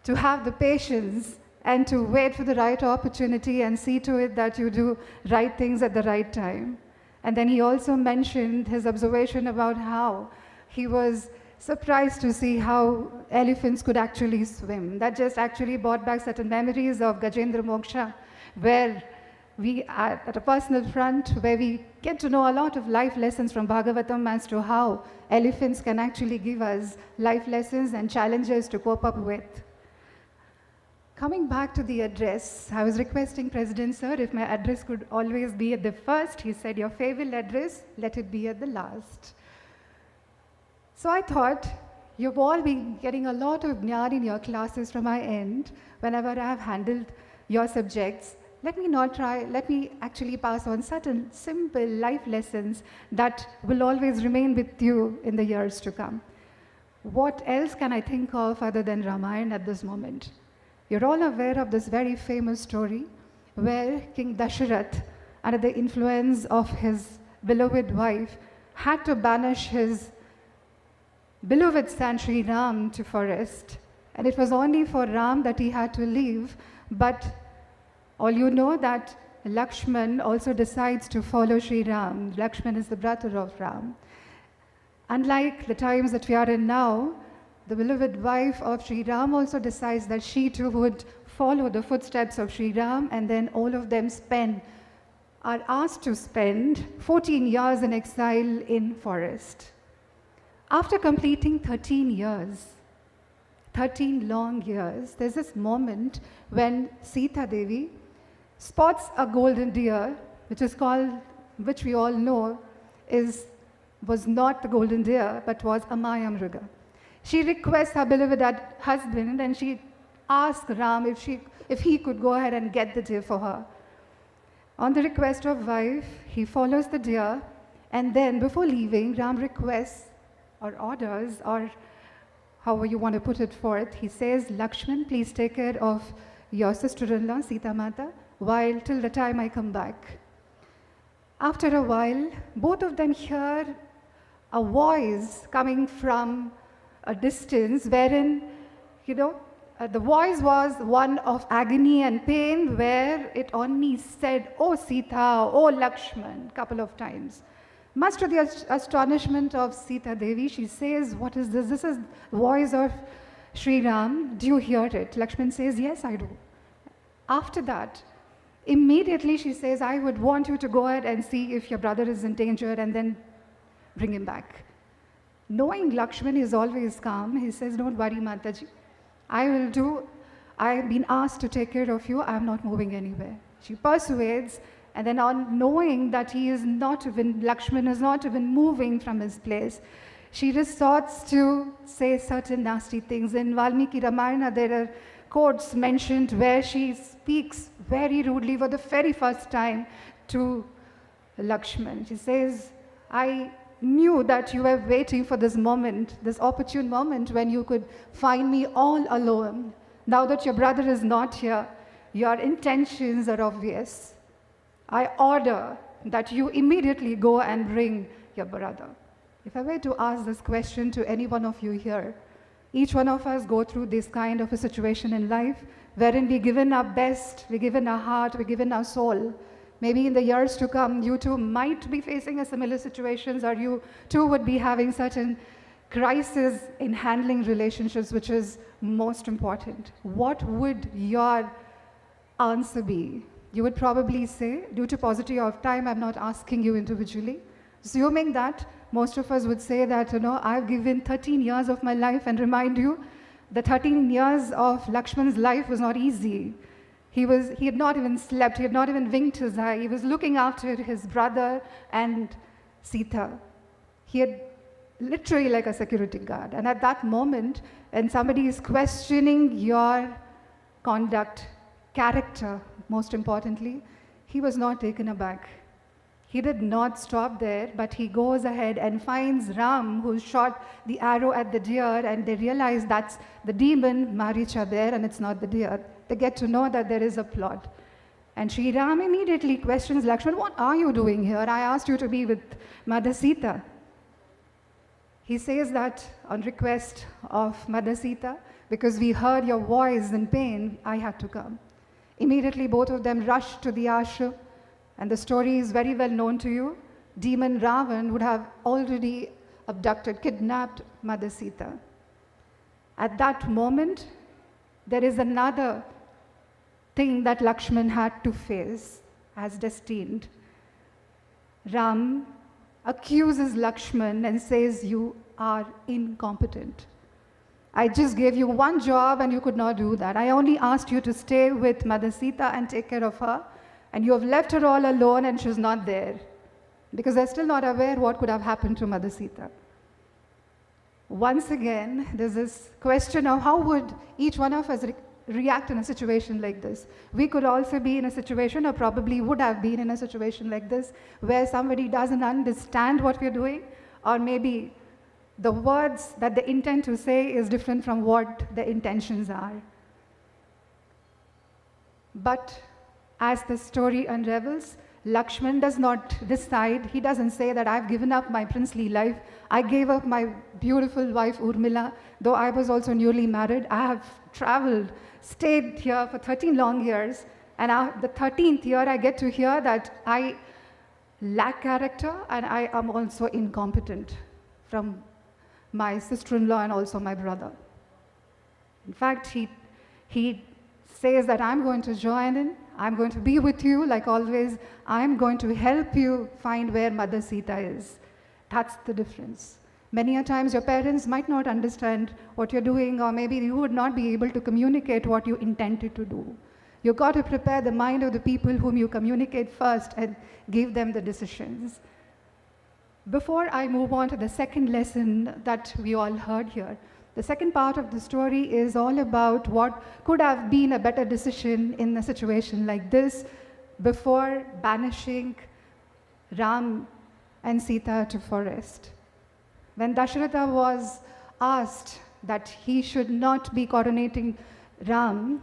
to have the patience and to wait for the right opportunity and see to it that you do right things at the right time. And then he also mentioned his observation about how he was surprised to see how elephants could actually swim. That just actually brought back certain memories of Gajendra Moksha, where we are at a personal front, where we get to know a lot of life lessons from Bhagavatam as to how elephants can actually give us life lessons and challenges to cope up with. Coming back to the address, I was requesting President Sir if my address could always be at the first. He said, your favorite address, let it be at the last. So I thought, you've all been getting a lot of jnana in your classes from my end. Whenever I have handled your subjects, let me actually pass on certain simple life lessons that will always remain with you in the years to come. What else can I think of other than Ramayana at this moment? You're all aware of this very famous story where King Dasharath, under the influence of his beloved wife, had to banish his beloved son Sri Ram to forest. And it was only for Ram that he had to leave. But all you know that Lakshman also decides to follow Sri Ram. Lakshman is the brother of Ram. Unlike the times that we are in now, the beloved wife of Sri Ram also decides that she too would follow the footsteps of Sri Ram, and then all of them are asked to spend 14 years in exile in forest. After completing 13 years, 13 long years, there's this moment when Sita Devi spots a golden deer, which we all know was not the golden deer, but was a Maya Mruga. She requests her beloved husband, and she asks Ram if he could go ahead and get the deer for her. On the request of wife, he follows the deer, and then before leaving, Ram requests or orders, or however you want to put it forth, he says, Lakshman, please take care of your sister-in-law, Sita Mata, till the time I come back. After a while, both of them hear a voice coming from a distance wherein, the voice was one of agony and pain, where it only said, "Oh Sita, oh Lakshman," couple of times. Much to the astonishment of Sita Devi, she says, "What is this? This is the voice of Sri Ram. Do you hear it?" Lakshman says, "Yes, I do." After that, immediately she says, "I would want you to go ahead and see if your brother is in danger and then bring him back." Knowing Lakshman is always calm, he says, "Don't worry, Mataji. I will do. I have been asked to take care of you. I am not moving anywhere." She persuades, and then on knowing that Lakshman is not even moving from his place, she resorts to say certain nasty things. In Valmiki Ramayana, there are quotes mentioned where she speaks very rudely for the very first time to Lakshman. She says, "I knew that you were waiting for this moment, this opportune moment when you could find me all alone. Now that your brother is not here, your intentions are obvious. I order that you immediately go and bring your brother." If I were to ask this question to any one of you here, each one of us go through this kind of a situation in life wherein we given our best, we given our heart, we given our soul. Maybe in the years to come, you too might be facing a similar situations, or you too would be having certain crisis in handling relationships, which is most important. What would your answer be? You would probably say, due to paucity of time, I'm not asking you individually. Assuming that, most of us would say that, I've given 13 years of my life, and remind you, the 13 years of Lakshman's life was not easy. He had not even slept, he had not even winked his eye. He was looking after his brother and Sita. He had literally like a security guard. And at that moment, when somebody is questioning your conduct, character, most importantly, he was not taken aback. He did not stop there, but he goes ahead and finds Ram, who shot the arrow at the deer, and they realize that's the demon Maricha there, and it's not the deer. They get to know that there is a plot. And Sri Ram immediately questions Lakshman, "What are you doing here? I asked you to be with Mother Sita." He says that on request of Mother Sita, "Because we heard your voice in pain, I had to come." Immediately both of them rush to the ashram, and the story is very well known to you. Demon Ravan would have already abducted, kidnapped Mother Sita. At that moment, there is another thing that Lakshman had to face as destined. Ram accuses Lakshman and says, "You are incompetent. I just gave you one job and you could not do that. I only asked you to stay with Mother Sita and take care of her, and you have left her all alone and she's not there." Because they're still not aware what could have happened to Mother Sita. Once again, there's this question of how would each one of us react in a situation like this. We could also be in a situation, or probably would have been in a situation like this, where somebody doesn't understand what we're doing, or maybe the words that they intend to say is different from what the intentions are. But as the story unravels, Lakshman does not decide, he doesn't say that I've given up my princely life, I gave up my beautiful wife Urmila, though I was also newly married. I have traveled, stayed here for 13 long years, and the 13th year I get to hear that I lack character and I am also incompetent from my sister-in-law and also my brother. In fact, he says that I'm going to join in, I'm going to be with you like always, I'm going to help you find where Mother Sita is. That's the difference. Many a times your parents might not understand what you're doing, or maybe you would not be able to communicate what you intended to do. You've got to prepare the mind of the people whom you communicate first and give them the decisions. Before I move on to the second lesson that we all heard here, the second part of the story is all about what could have been a better decision in a situation like this before banishing Ram and Sita to forest. When Dasharatha was asked that he should not be coronating Ram,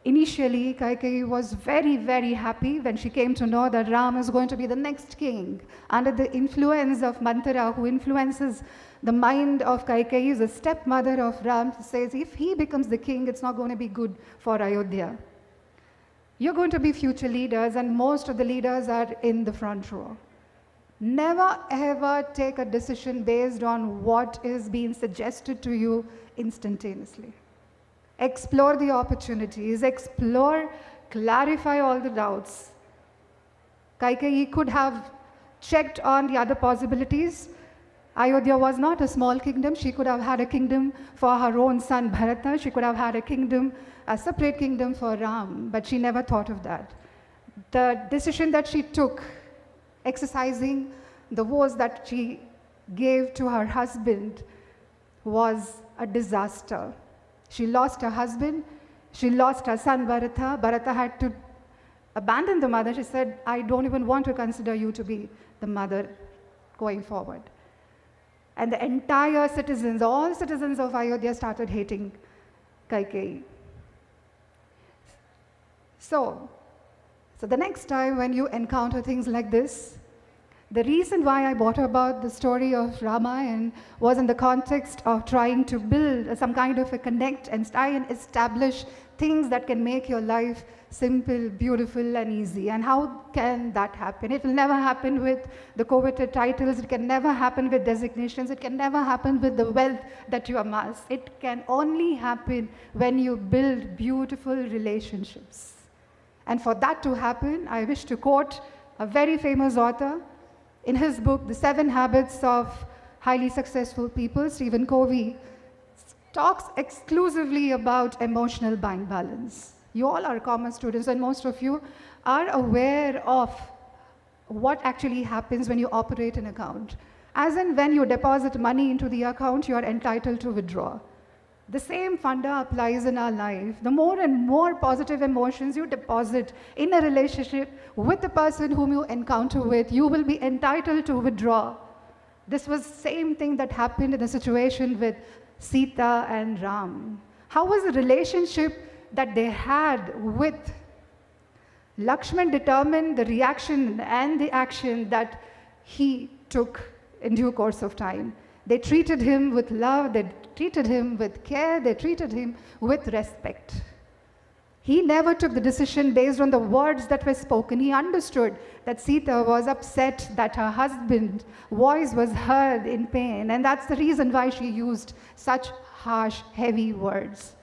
Initially, Kaikeyi was very, very happy when she came to know that Ram is going to be the next king. Under the influence of Manthara, who influences the mind of Kaikeyi, the stepmother of Ram, says if he becomes the king, it's not going to be good for Ayodhya. You're going to be future leaders, and most of the leaders are in the front row. Never ever take a decision based on what is being suggested to you instantaneously. Explore the opportunities, explore, clarify all the doubts. Kaikeyi could have checked on the other possibilities. Ayodhya was not a small kingdom. She could have had a kingdom for her own son Bharata. She could have had a kingdom, a separate kingdom for Ram, but she never thought of that. The decision that she took, exercising the vows that she gave to her husband, was a disaster. She lost her husband, she lost her son Bharata. Bharata had to abandon the mother. She said, I don't even want to consider you to be the mother going forward. And the entire citizens, all citizens of Ayodhya started hating Kaikeyi. So the next time when you encounter things like this, the reason why I brought about the story of Ramayana was in the context of trying to build some kind of a connect and try and establish things that can make your life simple, beautiful, and easy. And how can that happen? It will never happen with the coveted titles. It can never happen with designations. It can never happen with the wealth that you amass. It can only happen when you build beautiful relationships. And for that to happen, I wish to quote a very famous author. In his book, The 7 Habits of Highly Successful People, Stephen Covey talks exclusively about emotional bank balance. You all are commerce students, and most of you are aware of what actually happens when you operate an account. As in, when you deposit money into the account, you are entitled to withdraw. The same funda applies in our life. The more and more positive emotions you deposit in a relationship with the person whom you encounter with, you will be entitled to withdraw. This was the same thing that happened in the situation with Sita and Ram. How was the relationship that they had with Lakshman determined the reaction and the action that he took in due course of time. They treated him with love, they treated him with care, they treated him with respect. He never took the decision based on the words that were spoken. He understood that Sita was upset that her husband's voice was heard in pain, and that's the reason why she used such harsh, heavy words.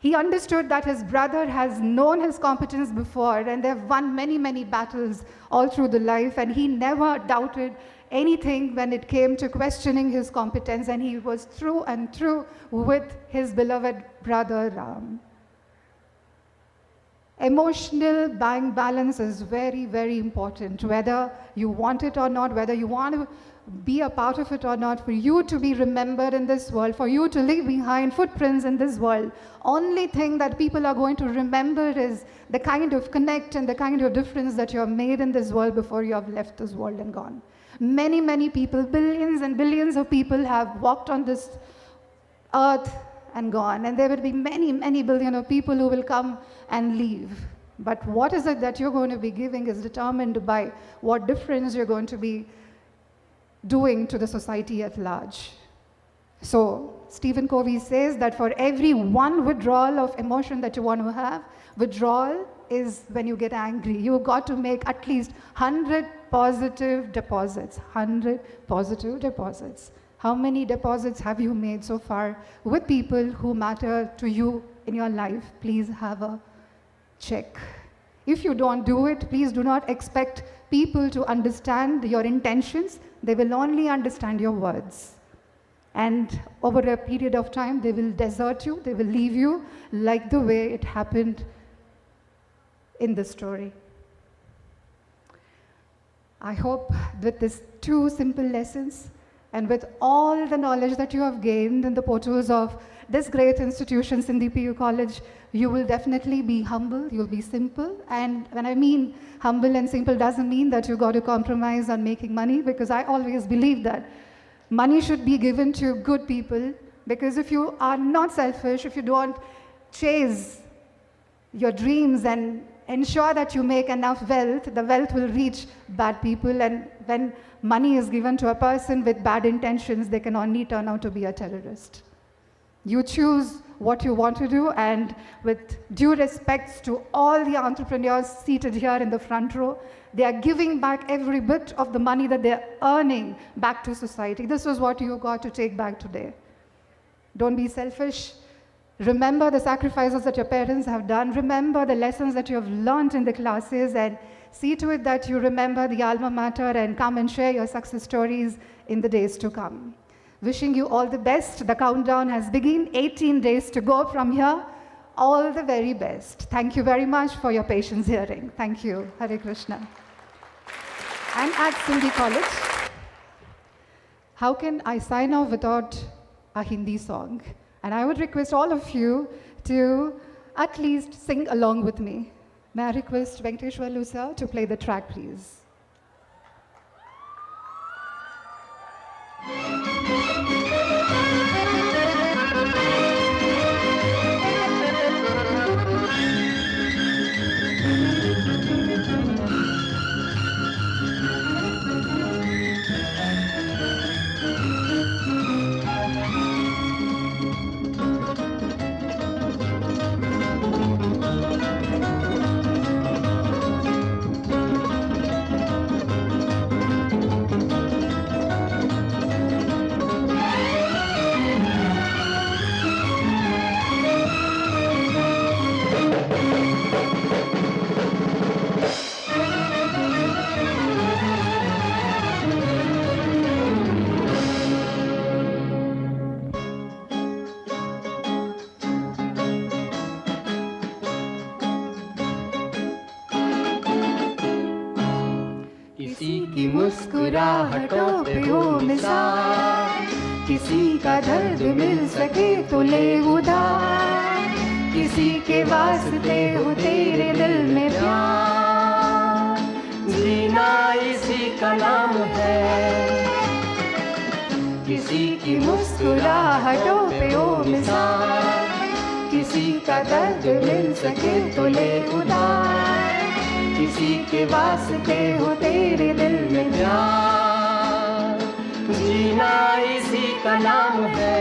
He understood that his brother has known his competence before, and they've won many, many battles all through the life, and he never doubted anything when it came to questioning his competence, and he was through and through with his beloved brother Ram. Emotional bank balance is very, very important, whether you want it or not, whether you want to be a part of it or not, for you to be remembered in this world, for you to leave behind footprints in this world. Only thing that people are going to remember is the kind of connect and the kind of difference that you have made in this world before you have left this world and gone. Many, many people, billions and billions of people have walked on this earth and gone, and there will be many, many billion of people who will come and leave. But what is it that you're going to be giving is determined by what difference you're going to be doing to the society at large. So Stephen Covey says that for every one withdrawal of emotion that you want to have, withdrawal is when you get angry. You've got to make at least 100 positive deposits. 100 positive deposits. How many deposits have you made so far with people who matter to you in your life? Please have a check. If you don't do it, please do not expect people to understand your intentions. They will only understand your words. And over a period of time, they will desert you, they will leave you, like the way it happened in the story. I hope with these 2 simple lessons, and with all the knowledge that you have gained in the portals of this great institution, Sindhi PU College, you will definitely be humble, you'll be simple. And when I mean humble and simple, doesn't mean that you got to compromise on making money, because I always believe that money should be given to good people, because if you are not selfish, if you don't chase your dreams and ensure that you make enough wealth, the wealth will reach bad people. And when money is given to a person with bad intentions, they can only turn out to be a terrorist. You choose what you want to do, and with due respects to all the entrepreneurs seated here in the front row, they are giving back every bit of the money that they're earning back to society. This is what you got to take back today. Don't be selfish. Remember the sacrifices that your parents have done. Remember the lessons that you have learned in the classes, and see to it that you remember the alma mater and come and share your success stories in the days to come. Wishing you all the best. The countdown has begun. 18 days to go from here. All the very best. Thank you very much for your patience hearing. Thank you. Hare Krishna. And at Sindhi College, how can I sign off without a Hindi song? And I would request all of you to at least sing along with me. May I request Venkateshwarlu sir to play the track, please. मुस्कुराहटों पे हो निसार, किसी का दर्द मिल सके तो ले उधार, किसी के वास्ते हो तेरे दिल में प्यार, जीना इसी का नाम है। किसी की मुस्कुराहटों पे हो निसार, किसी का दर्द मिल सके तो ले उधार, किसी के वास्ते हो तेरे दिल में प्यार, जीना इसी का नाम है।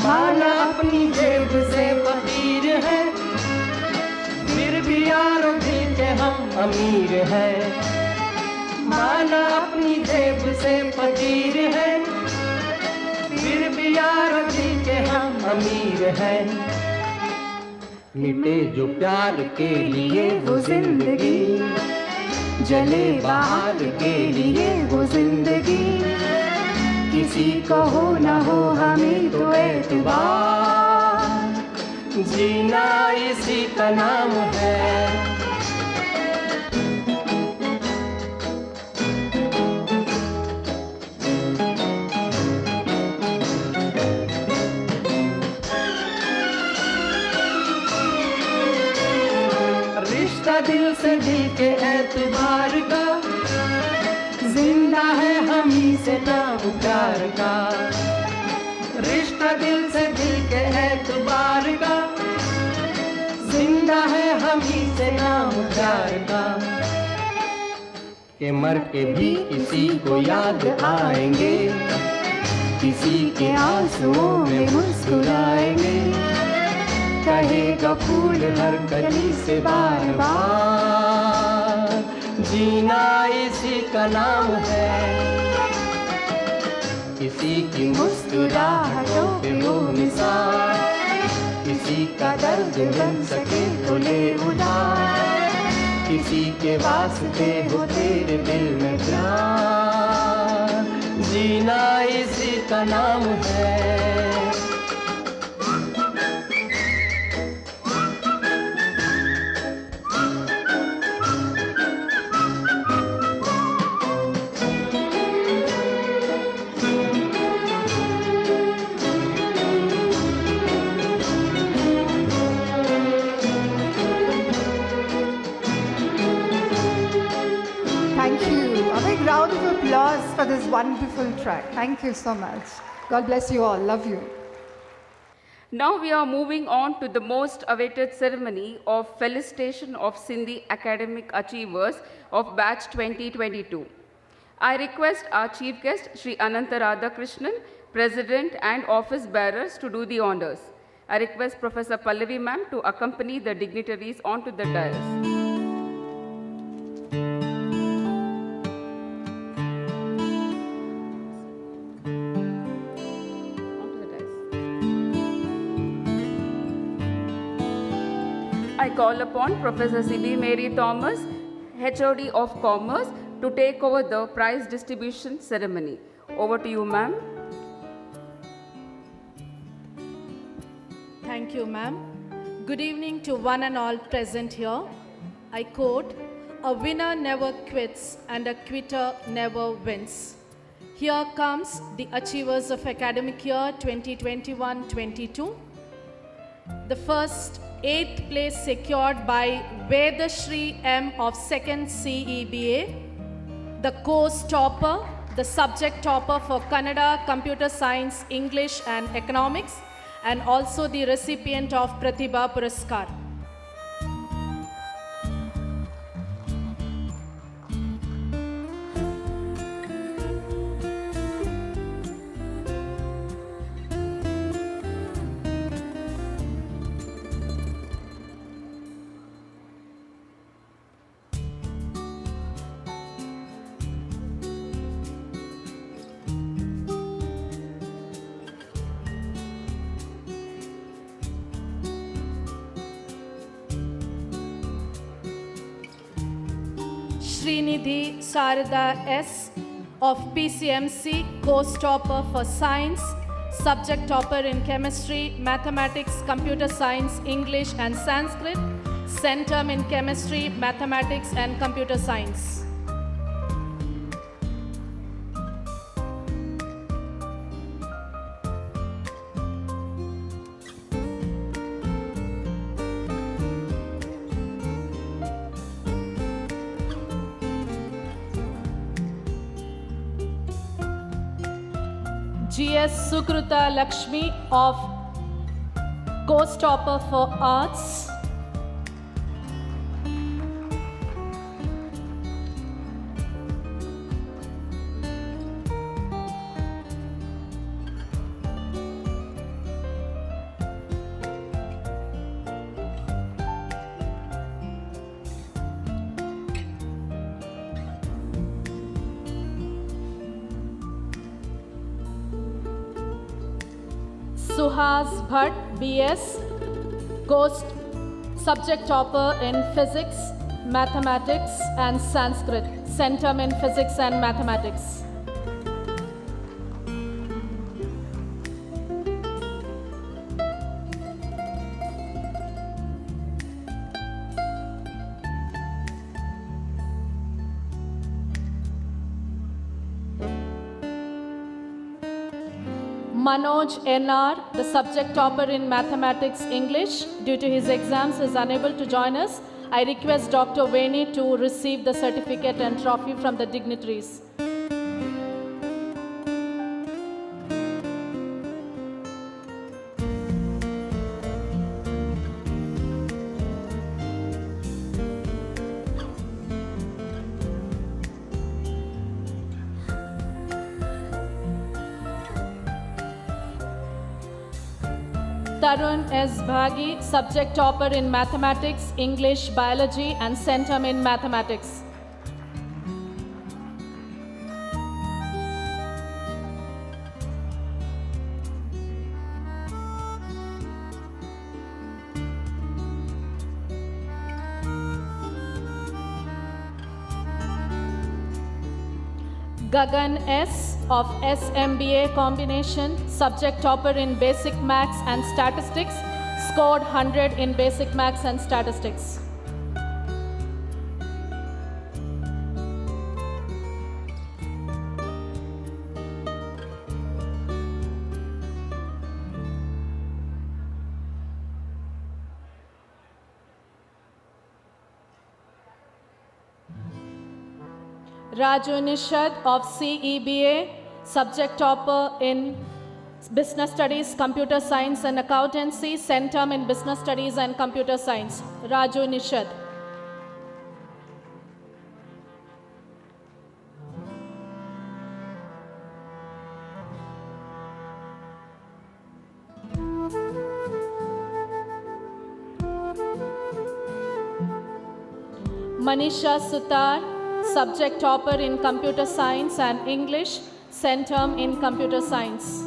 माना अपनी जेब से फकीर है, फिर भी यारों दिल के हम अमीर है। माना अपनी जेब से फकीर है, फिर भी यारों दिल के हम अमीर है। मिटे जो प्यार के लिए वो जिंदगी, जले बाहर के लिए वो जिंदगी, किसी को हो न हो हमें तो एतबार, जीना इसी का नाम है। रिश्ता दिल से दिल के एतबार का, जिंदा है हम ही से नाम प्यार का। रिश्ता दिल से दिल के एतबार का, जिंदा है हम ही से नाम प्यार का। के मर के भी किसी को याद आएंगे, किसी के आंसुओं में मुस्कुराएंगे, कहेगा फूल हर कली से बार बार, जीना इसी का नाम है। किसी की मुस्कुराहटों पे हो निसार, किसी का दर्द बन सके तो ले उधार, किसी के वास्ते हो तेरे दिल में प्यार, जीना इसी का नाम है। Thank you. A big round of applause for this wonderful track. Thank you so much. God bless you all. Love you. Now we are moving on to the most awaited ceremony of felicitation of Sindhi academic achievers of batch 2022. I request our chief guest, Sri Ananta Radhakrishnan, President and office bearers to do the honors. I request Professor Pallavi ma'am to accompany the dignitaries onto the dais. I call upon Professor C.B. Mary Thomas, HOD of Commerce, to take over the prize distribution ceremony. Over to you, ma'am. Thank you, ma'am. Good evening to one and all present here. I quote, "A winner never quits and a quitter never wins." Here comes the achievers of academic year 2021-22. The first 8th place secured by Vedashri M of 2nd CEBA, the course topper, the subject topper for Kannada, Computer Science, English and Economics, and also the recipient of Pratibha Puraskar. Srinidhi Sarada S of PCMC, course topper for Science, subject topper in Chemistry, Mathematics, Computer Science, English and Sanskrit, centum in Chemistry, Mathematics and Computer Science. GS Sukruta Lakshmi of course topper for Arts. Suhas Bhatt, BS, course subject topper in Physics, Mathematics and Sanskrit, centum in Physics and Mathematics. Manoj NR, the subject topper in Mathematics English, due to his exams is unable to join us. I request Dr. Veni to receive the certificate and trophy from the dignitaries. Tarun S. Bhagi, subject topper in Mathematics, English, Biology and centum in Mathematics. Gagan S of SMBA combination, subject topper in Basic Maths and Statistics, scored 100 in Basic Maths and Statistics. Raju Nishad of CEBA, subject topper in Business Studies, Computer Science and Accountancy, centum in Business Studies and Computer Science. Raju Nishad. Manisha Sutar, subject topper in Computer Science and English, centum in Computer Science.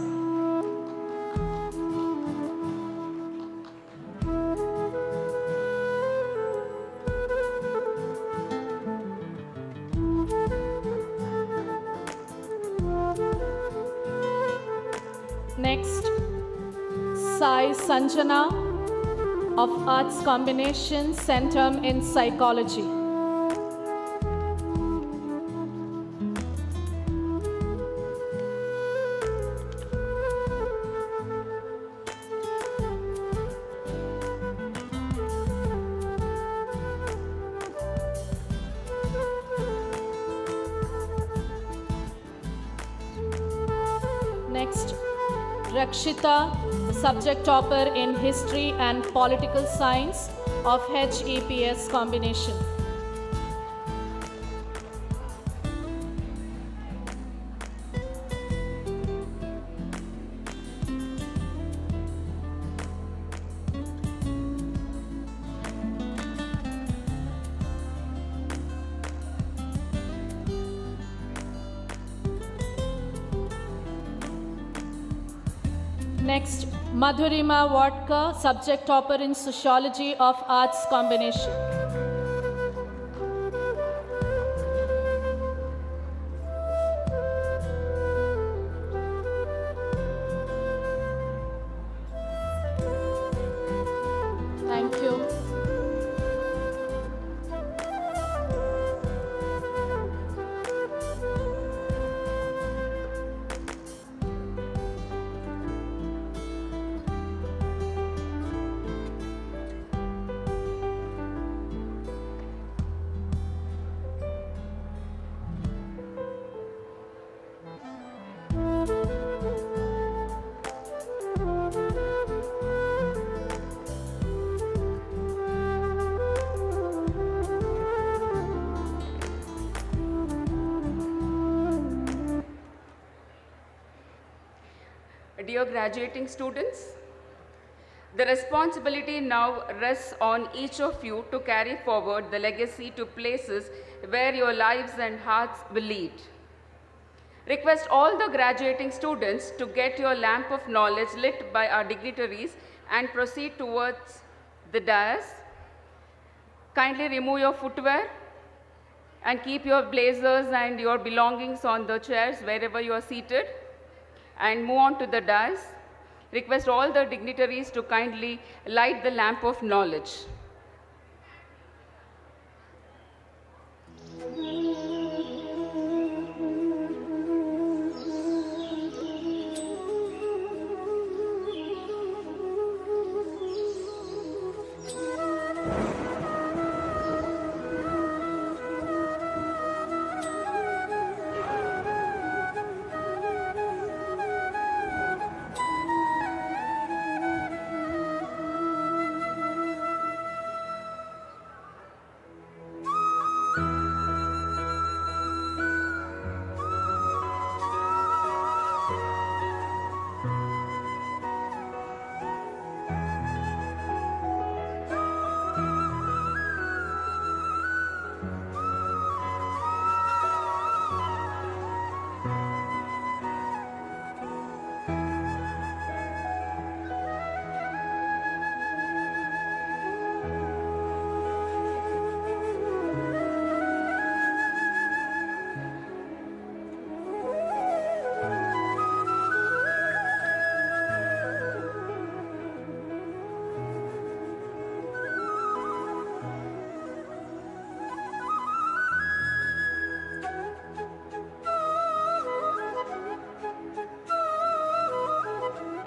Next, Sai Sanjana of Arts Combination, centum in Psychology. Next, Rakshita, subject topper in History and Political Science of HEPS combination. Next, Madhurima Wadka, subject topper in Sociology of Arts combination. Thank you. Dear graduating students, the responsibility now rests on each of you to carry forward the legacy to places where your lives and hearts will lead. Request all the graduating students to get your lamp of knowledge lit by our dignitaries and proceed towards the dais. Kindly remove your footwear and keep your blazers and your belongings on the chairs wherever you are seated, and move on to the dais. Request all the dignitaries to kindly light the lamp of knowledge.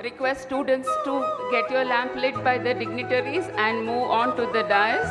Request students to get your lamp lit by the dignitaries and move on to the dais.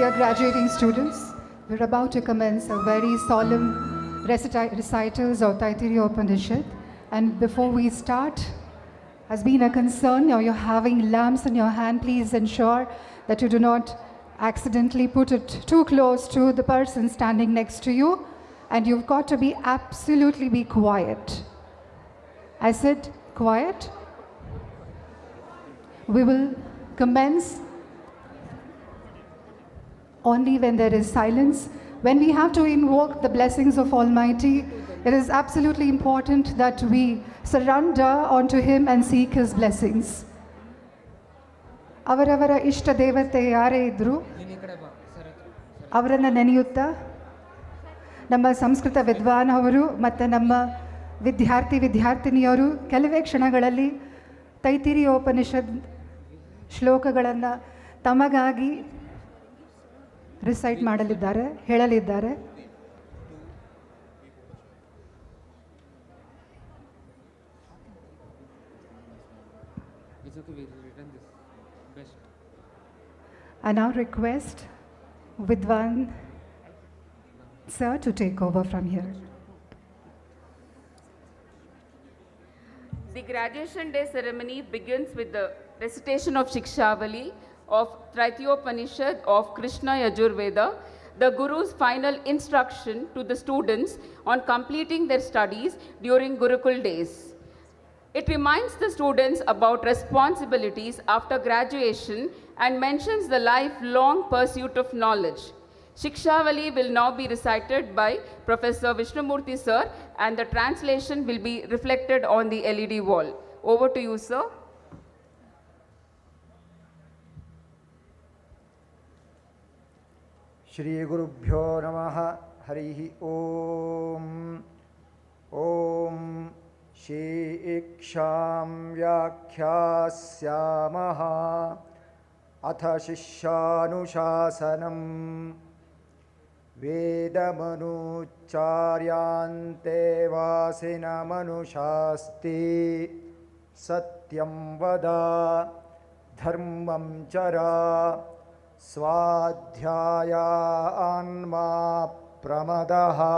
Dear graduating students, we're about to commence a very solemn recitals of Taittiriya Upanishad. And before we start, has been a concern, or you're having lamps in your hand, please ensure that you do not accidentally put it too close to the person standing next to you. And you've got to be absolutely quiet. I said quiet. We will commence only when there is silence. When we have to invoke the blessings of Almighty, it is absolutely important that we surrender unto Him and seek His blessings. ಅವರವರ ಇಷ್ಟ ದೇವತೆ ಯಾರೇ ಇದ್ದರೂ ಅವರನ್ನು ನೆನೆಯುತ್ತಾ ನಮ್ಮ ಸಂಸ್ಕೃತ ವಿದ್ವಾನ್ ಅವರು ಮತ್ತು ನಮ್ಮ ವಿದ್ಯಾರ್ಥಿನಿಯರು ಕೆಲವೇ ಕ್ಷಣಗಳಲ್ಲಿ ತೈತ್ತಿರಿಯೋಪನಿಷದ್ ಶ್ಲೋಕಗಳನ್ನು ತಮಗಾಗಿ ರಿಸೈಟ್ ಮಾಡಲಿದ್ದಾರೆ, ಹೇಳಲಿದ್ದಾರೆ. I now request Vidwan Sir to take over from here. The graduation day ceremony begins with the recitation of Shikshavali of Traityopanishad of Krishna Yajurveda, the Guru's final instruction to the students on completing their studies during Gurukul days. It reminds the students about responsibilities after graduation and mentions the lifelong pursuit of knowledge. Shikshavali will now be recited by Professor Vishnumurthy sir, and the translation will be reflected on the LED wall. Over to you, sir. Shri Gurubhyo Namaha Harihi Om. Om Shiksham Vyakhyasamaha Atha Shishyanushasanam Vedamanujcharyante Vasinamanushasti Satyam Vada Dharmam Chara Swadhyaya Anma Pramadaha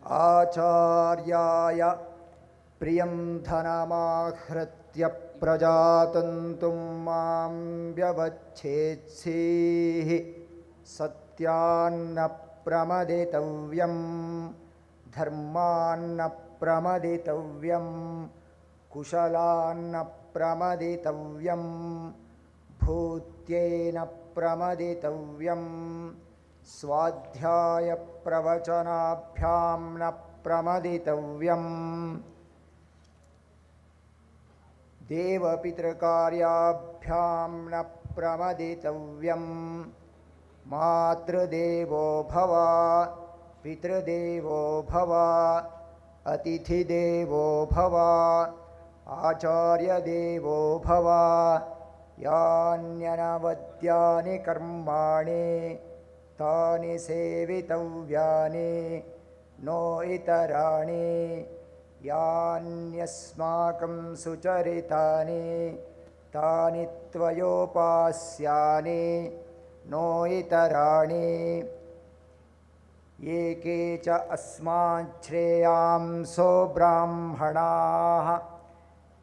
Acharyaya Priyam Dhanamahritya Prajatantum Mam Vyavachetsi Satyanna Pramaditavyam Dharmanna Pramaditavyam Kushalanna Pramaditavyam Bhutyena Pramaditavyam Swadhyaya Pravachanabhyam na Pramaditavyam Deva Pitrakaryabhyam na Pramaditavyam Matradevo Bhava Pitradevo Bhava Atithidevo Bhava Acharya Devo Bhava Yanyanavadyani Karmani Tani Sevitavyani No Itarani Yanyasmakam Sucharitani Tani Tvayopasyani No Itarani Yeke cha asmachreyam so brahmanaha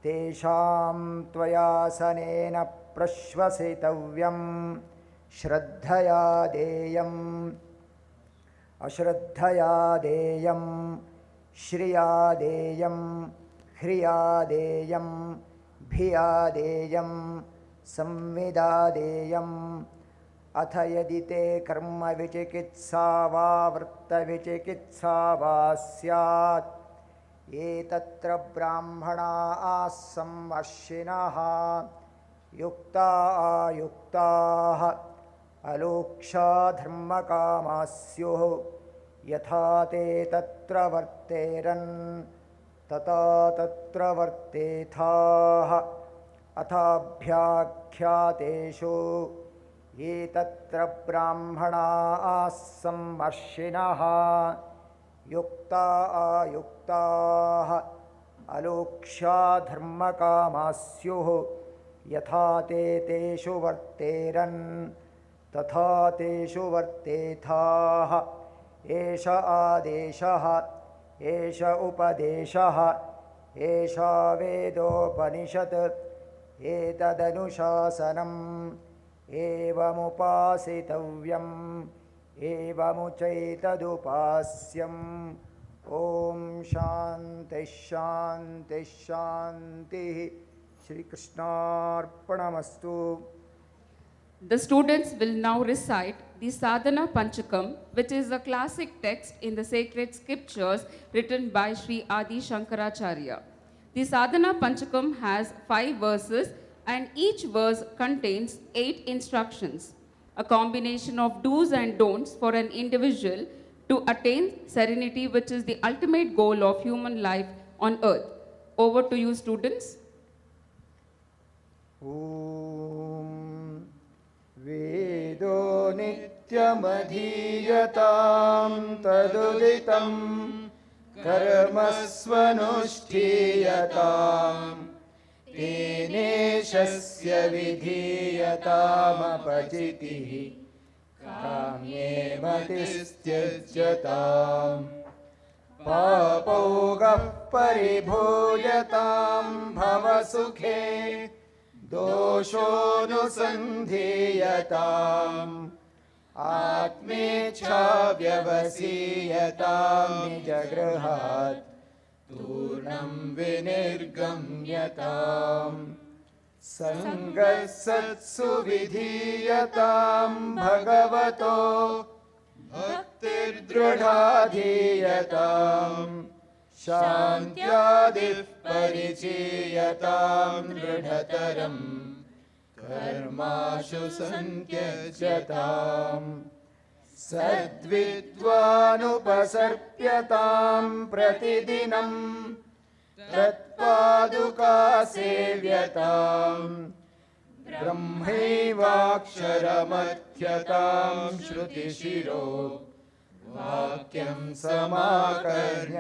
Tesham tvayasanena prashvasitavyam Shraddhaya deyam Ashraddhaya deyam Shriya deyam Hriya deyam Bhiya deyam Samvida deyam Atha yadite karma vichikitsa va vrtta vichikitsa va syat Etatra brahmana asamvashinaha Yukta ayuktaha Aloksha dharma kamasyuh Yatha te tatra varteran Tata tatra vartethaha Athabhyakhyaateshu Ye tatra brahmana asamvarshinaha Yukta ayuktaha Aloksha dharma kamasyuh यथा ते तेषु वर्तेरन् तथा तेषु वर्तेथाः एष आदेशः एष उपदेशः एषा वेदोपनिषत् एतदनुशासनम् एवमुपासितव्यम् एवमुचैतदुपास्यम् ॐ शान्तिः शान्तिः शान्तिः श्रीकृष्णार्पणमस्तु. The students will now recite the Sadhana panchakam, which is a classic text in the sacred scriptures written by Sri Adi Shankaracharya. The Sadhana panchakam has 5 verses and each verse contains 8 instructions, a combination of do's and don'ts for an individual to attain serenity, which is the ultimate goal of human life on earth. Over to you, students. ॐ वेदो नित्यमधीयतां तदुदितं कर्मस्वनुष्ठीयताम् तेनेशस्य विधीयतामपचितिः काम्ये मतिस्त्यज्यताम् पापौगः परिभूयतां भवसुखे दोषोऽनुसन्धीयताम् आत्मेच्छा व्यवसीयतां निजगृहात् तूर्णं विनिर्गम्यताम् सङ्गसत्सु विधीयतां भगवतो भक्तिर्दृढाधीयताम् शान्त्यादिः परिचीयतां दृढतरम् कर्माशु सन्त्यज्यताम् सद्विद्वानुपसर्प्यतां प्रतिदिनं तत्पादुकासेव्यताम् ब्रह्मैवाक्षरमध्यतां श्रुतिशिरो वाक्यं समाकर्ण्यताम्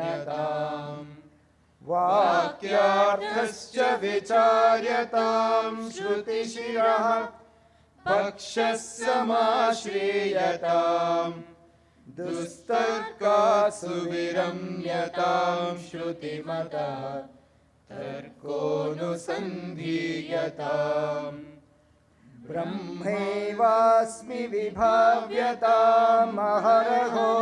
वाक्यार्थश्च विचार्यतां श्रुतिशिरः पक्षः समाश्रीयताम् दुस्तर्कासु विरम्यतां श्रुतिमतः तर्कोऽनुसन्धीयताम् ब्रह्मैवास्मि विभाव्यतामहरहो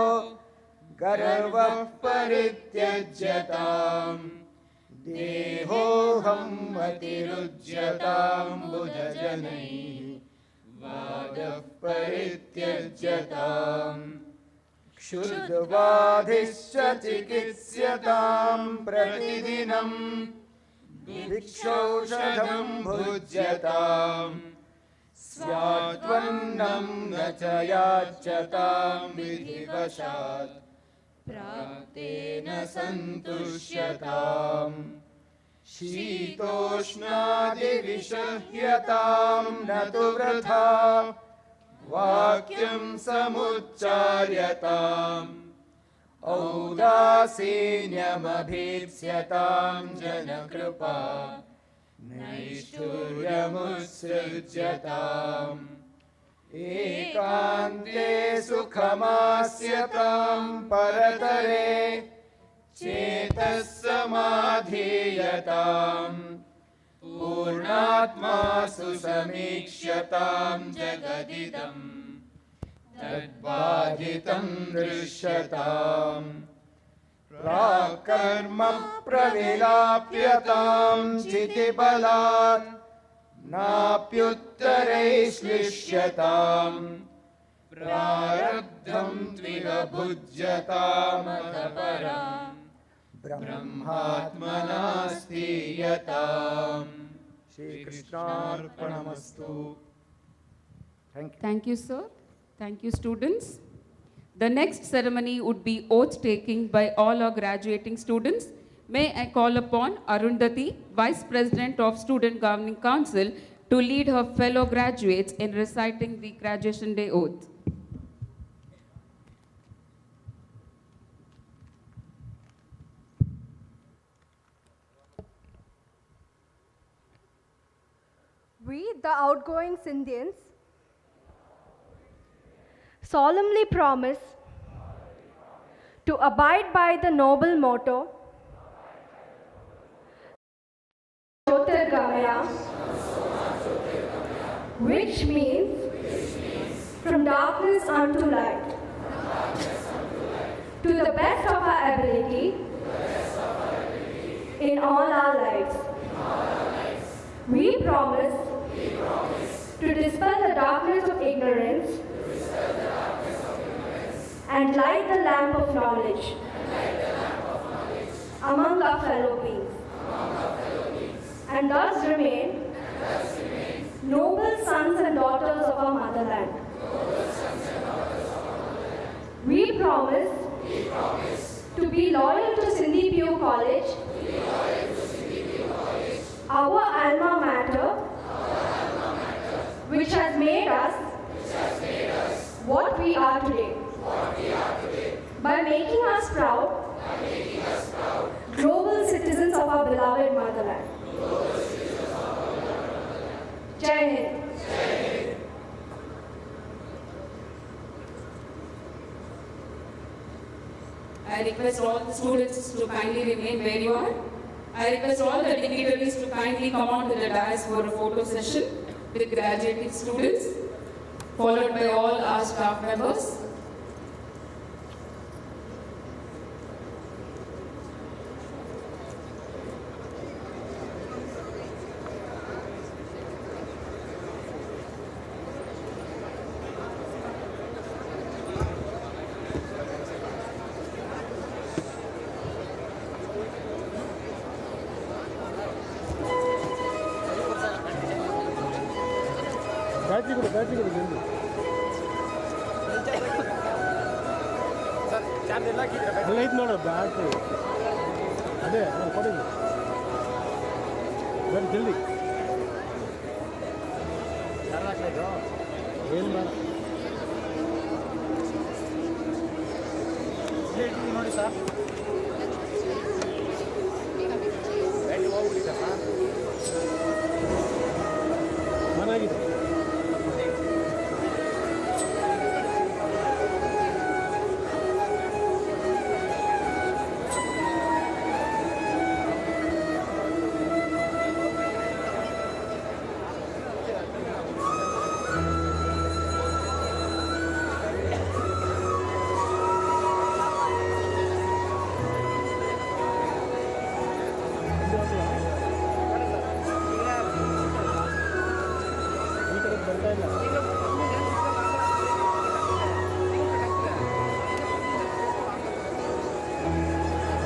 गर्वः परित्यज्यताम् देहोऽहं मतिरुज्यतां बुधजनैः वादः परित्यज्यताम् क्षुद्वादिश्च चिकित्स्यतां प्रतिदिनं भिक्षौषधं भुज्यताम् स्वात्वन्नं न च याच्यतां विधिवशात् प्राप्तेन सन्तुष्यताम् शीतोष्णादिविषह्यतां न तु वृथा वाक्यं समुच्चार्यताम् औदासीन्यमभीप्स्यतां जनकृपा नैष्ठुर्यमुत्सृज्यताम् एकान्ते सुखमास्यतां परतरे चेतः समाधीयताम् पूर्णात्मासु समीक्ष्यतां जगदिदं तद्बाधितं दृश्यताम् प्राक्कर्म प्रविलाप्यतां चितिबलात् नाप्युत्तरैश्लिष्यताम् प्रारब्धं त्विह भुज्यतामथ पराम् ब्रह्मात्मना स्थीयताम्. श्रीकृष्णार्पणमस्तु. Thank you, sir. Thank you, students. The next ceremony would be oath taking by all our graduating students. May I call upon Arundhati, Vice President of Student Governing Council, to lead her fellow graduates in reciting the graduation day oath. We, the outgoing Sindhians, solemnly promise to abide by the noble motto Jyotirgamaya, which means from darkness unto light. To the best of our ability, in all our lives. We promise to dispel the darkness of ignorance and light the lamp of knowledge among our fellow beings, and thus remain noble sons and daughters of our motherland. We promise to be loyal to Sindhi PU College, our alma mater, which has made us what we are today, by making us proud, global citizens of our beloved motherland. Jai Hind. I request all the students to kindly remain where you are. I request all the dignitaries to kindly come on to the dais for a photo session with graduating students, followed by all our staff members. Battery ಕೊಡು ಜಲ್ದಿ ಅಲ್ಲ ಐತೆ ನೋಡು battery ಅದೇ ಕೊಡಿ ಬನ್ನಿ ಜಲ್ದಿ ಏನು ಬೇಡ ನೋಡಿ ಸರ್ ಮನಾಗಿದೆ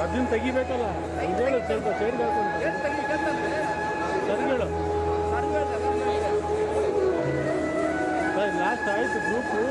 ಅದನ್ನ ತೆಗಿಬೇಕಲ್ಲ ಹೇಳು ಸ್ವಲ್ಪ ಚೇಂಜ್ ಹಾಕೊಂಡು ಸರ್ಗಳು ಲಾಸ್ಟ್ ಆಯಿತು group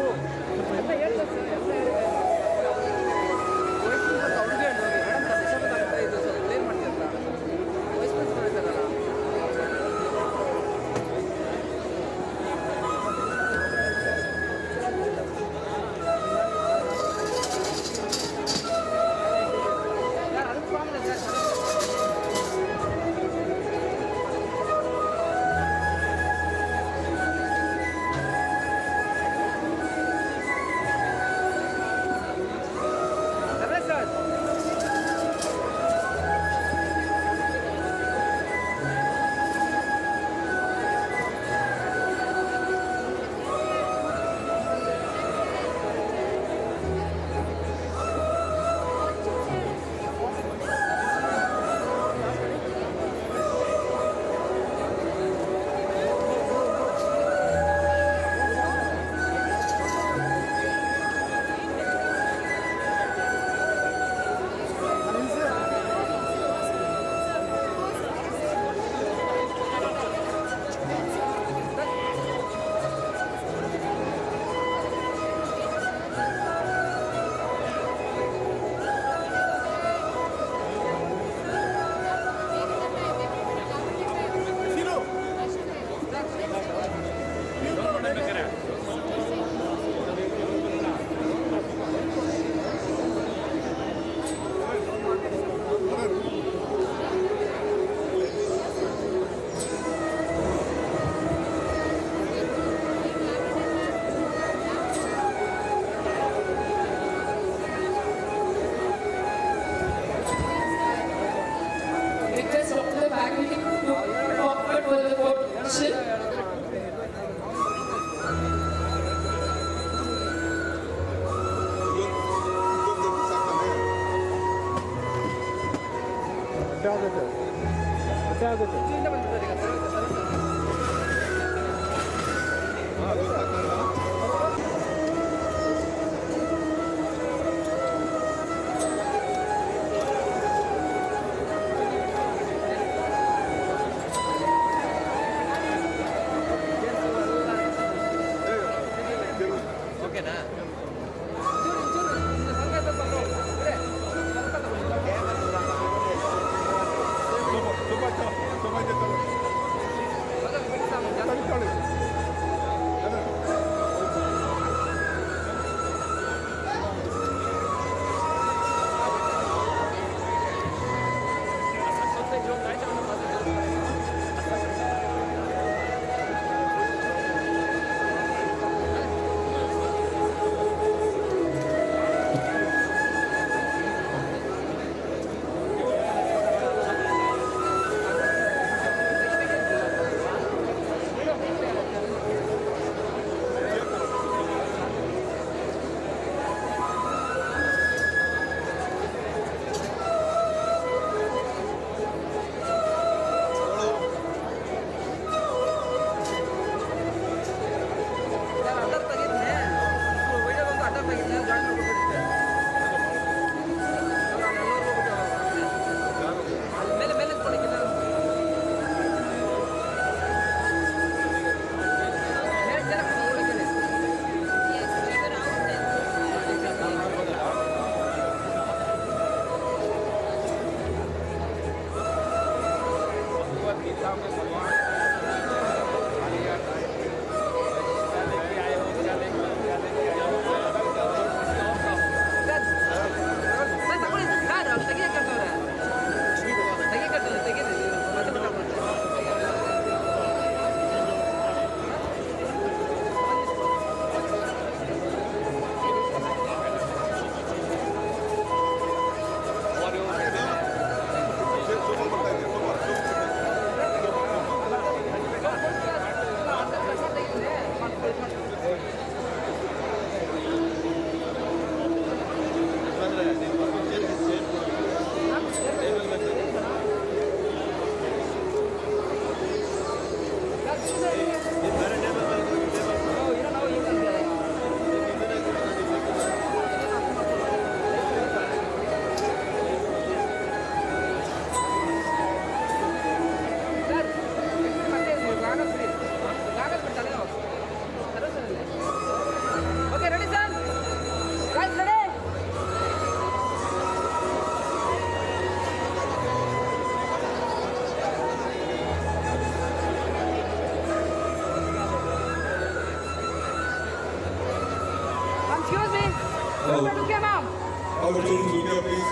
All the children look here, please.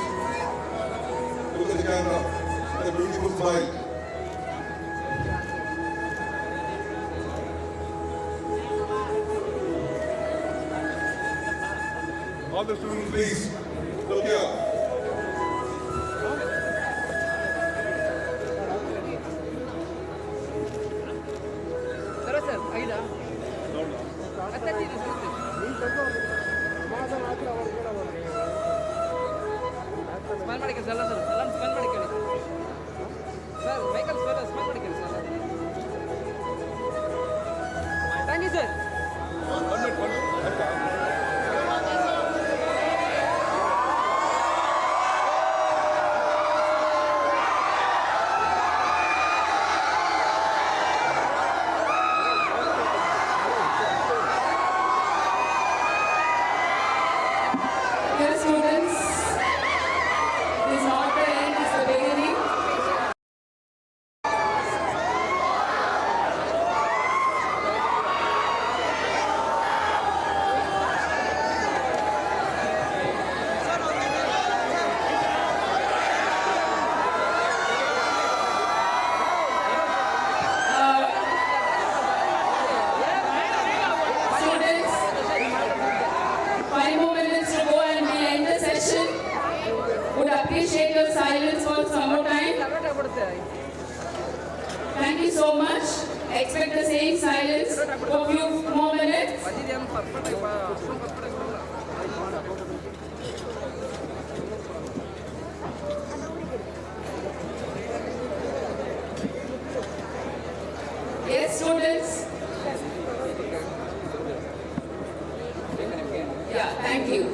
Look at the camera. And a beautiful smile. All the students, please. Look here. Thank you, sir. Dear students, this is not the end, it's the beginning. Students, 5 more minutes to go and we'll end the session. Would appreciate your silence for some more time. Thank you so much. Expect the same silence for a few more minutes. Yeah, thank you.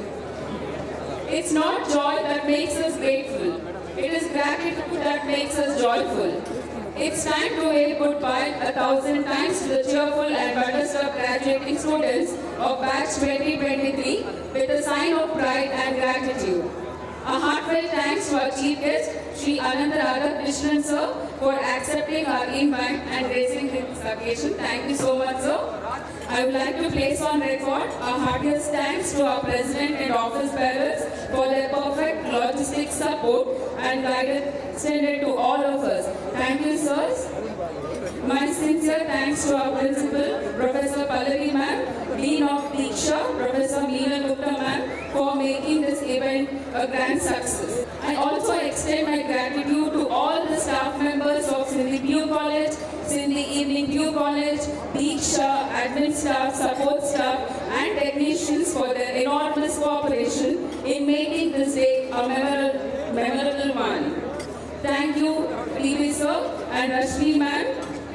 It's not joy that makes us grateful. It is gratitude that makes us joyful. It's time to wave goodbye 1,000 times to the cheerful and butterscotch graduating students of batch 2023 with a sign of pride and gratitude. A heartfelt thanks to our chief guest, Sri Ananta Krishnan sir, for accepting our invite and gracing this occasion. Thank you so much, sir. I would like to place on record our heartiest thanks to our president and office bearers for their perfect logistic support and guidance extended to all of us. Thank you, sirs. My sincere thanks to our principal, Professor Pallavi ma'am, Dean of Diksha, Professor Meena Gupta ma'am, for making this event a grand success. I also extend my gratitude to all the staff members of Sindhi PU College, Sindhi Evening PU College, Diksha, admin staff, support staff, and technicians for their enormous cooperation in making this day a memorable one. Thank you, PB sir and Rashmi ma'am.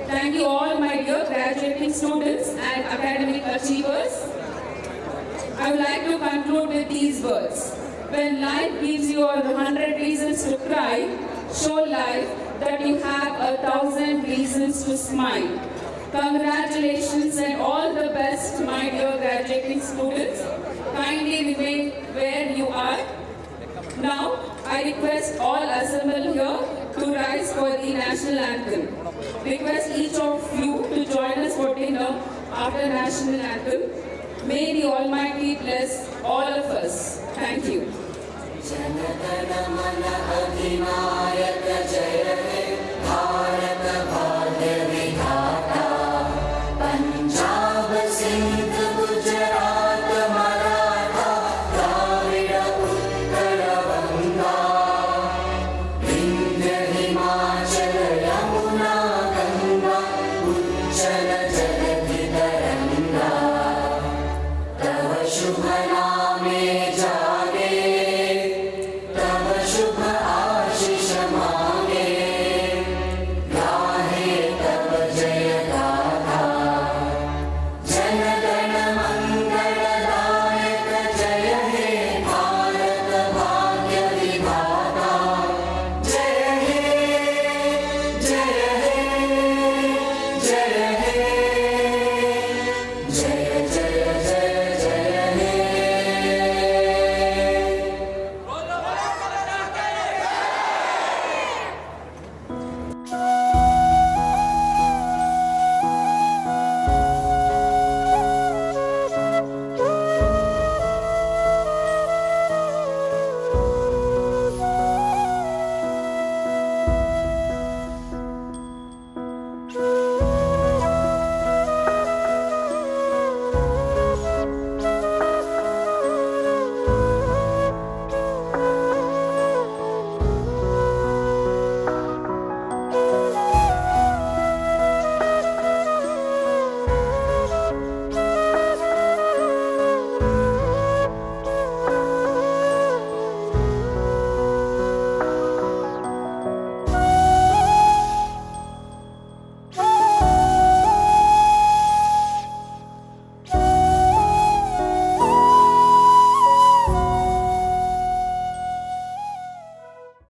Thank you all my dear graduating students and academic achievers. I would like to conclude with these words. When life gives you 100 reasons to cry, show life that you have 1,000 reasons to smile. Congratulations and all the best, my dear graduating students. Kindly remain where you are. Now, I request all assembled here to rise for the national anthem. Request each of you to join us for dinner after national anthem. May the Almighty bless all of us. Thank you. Shubh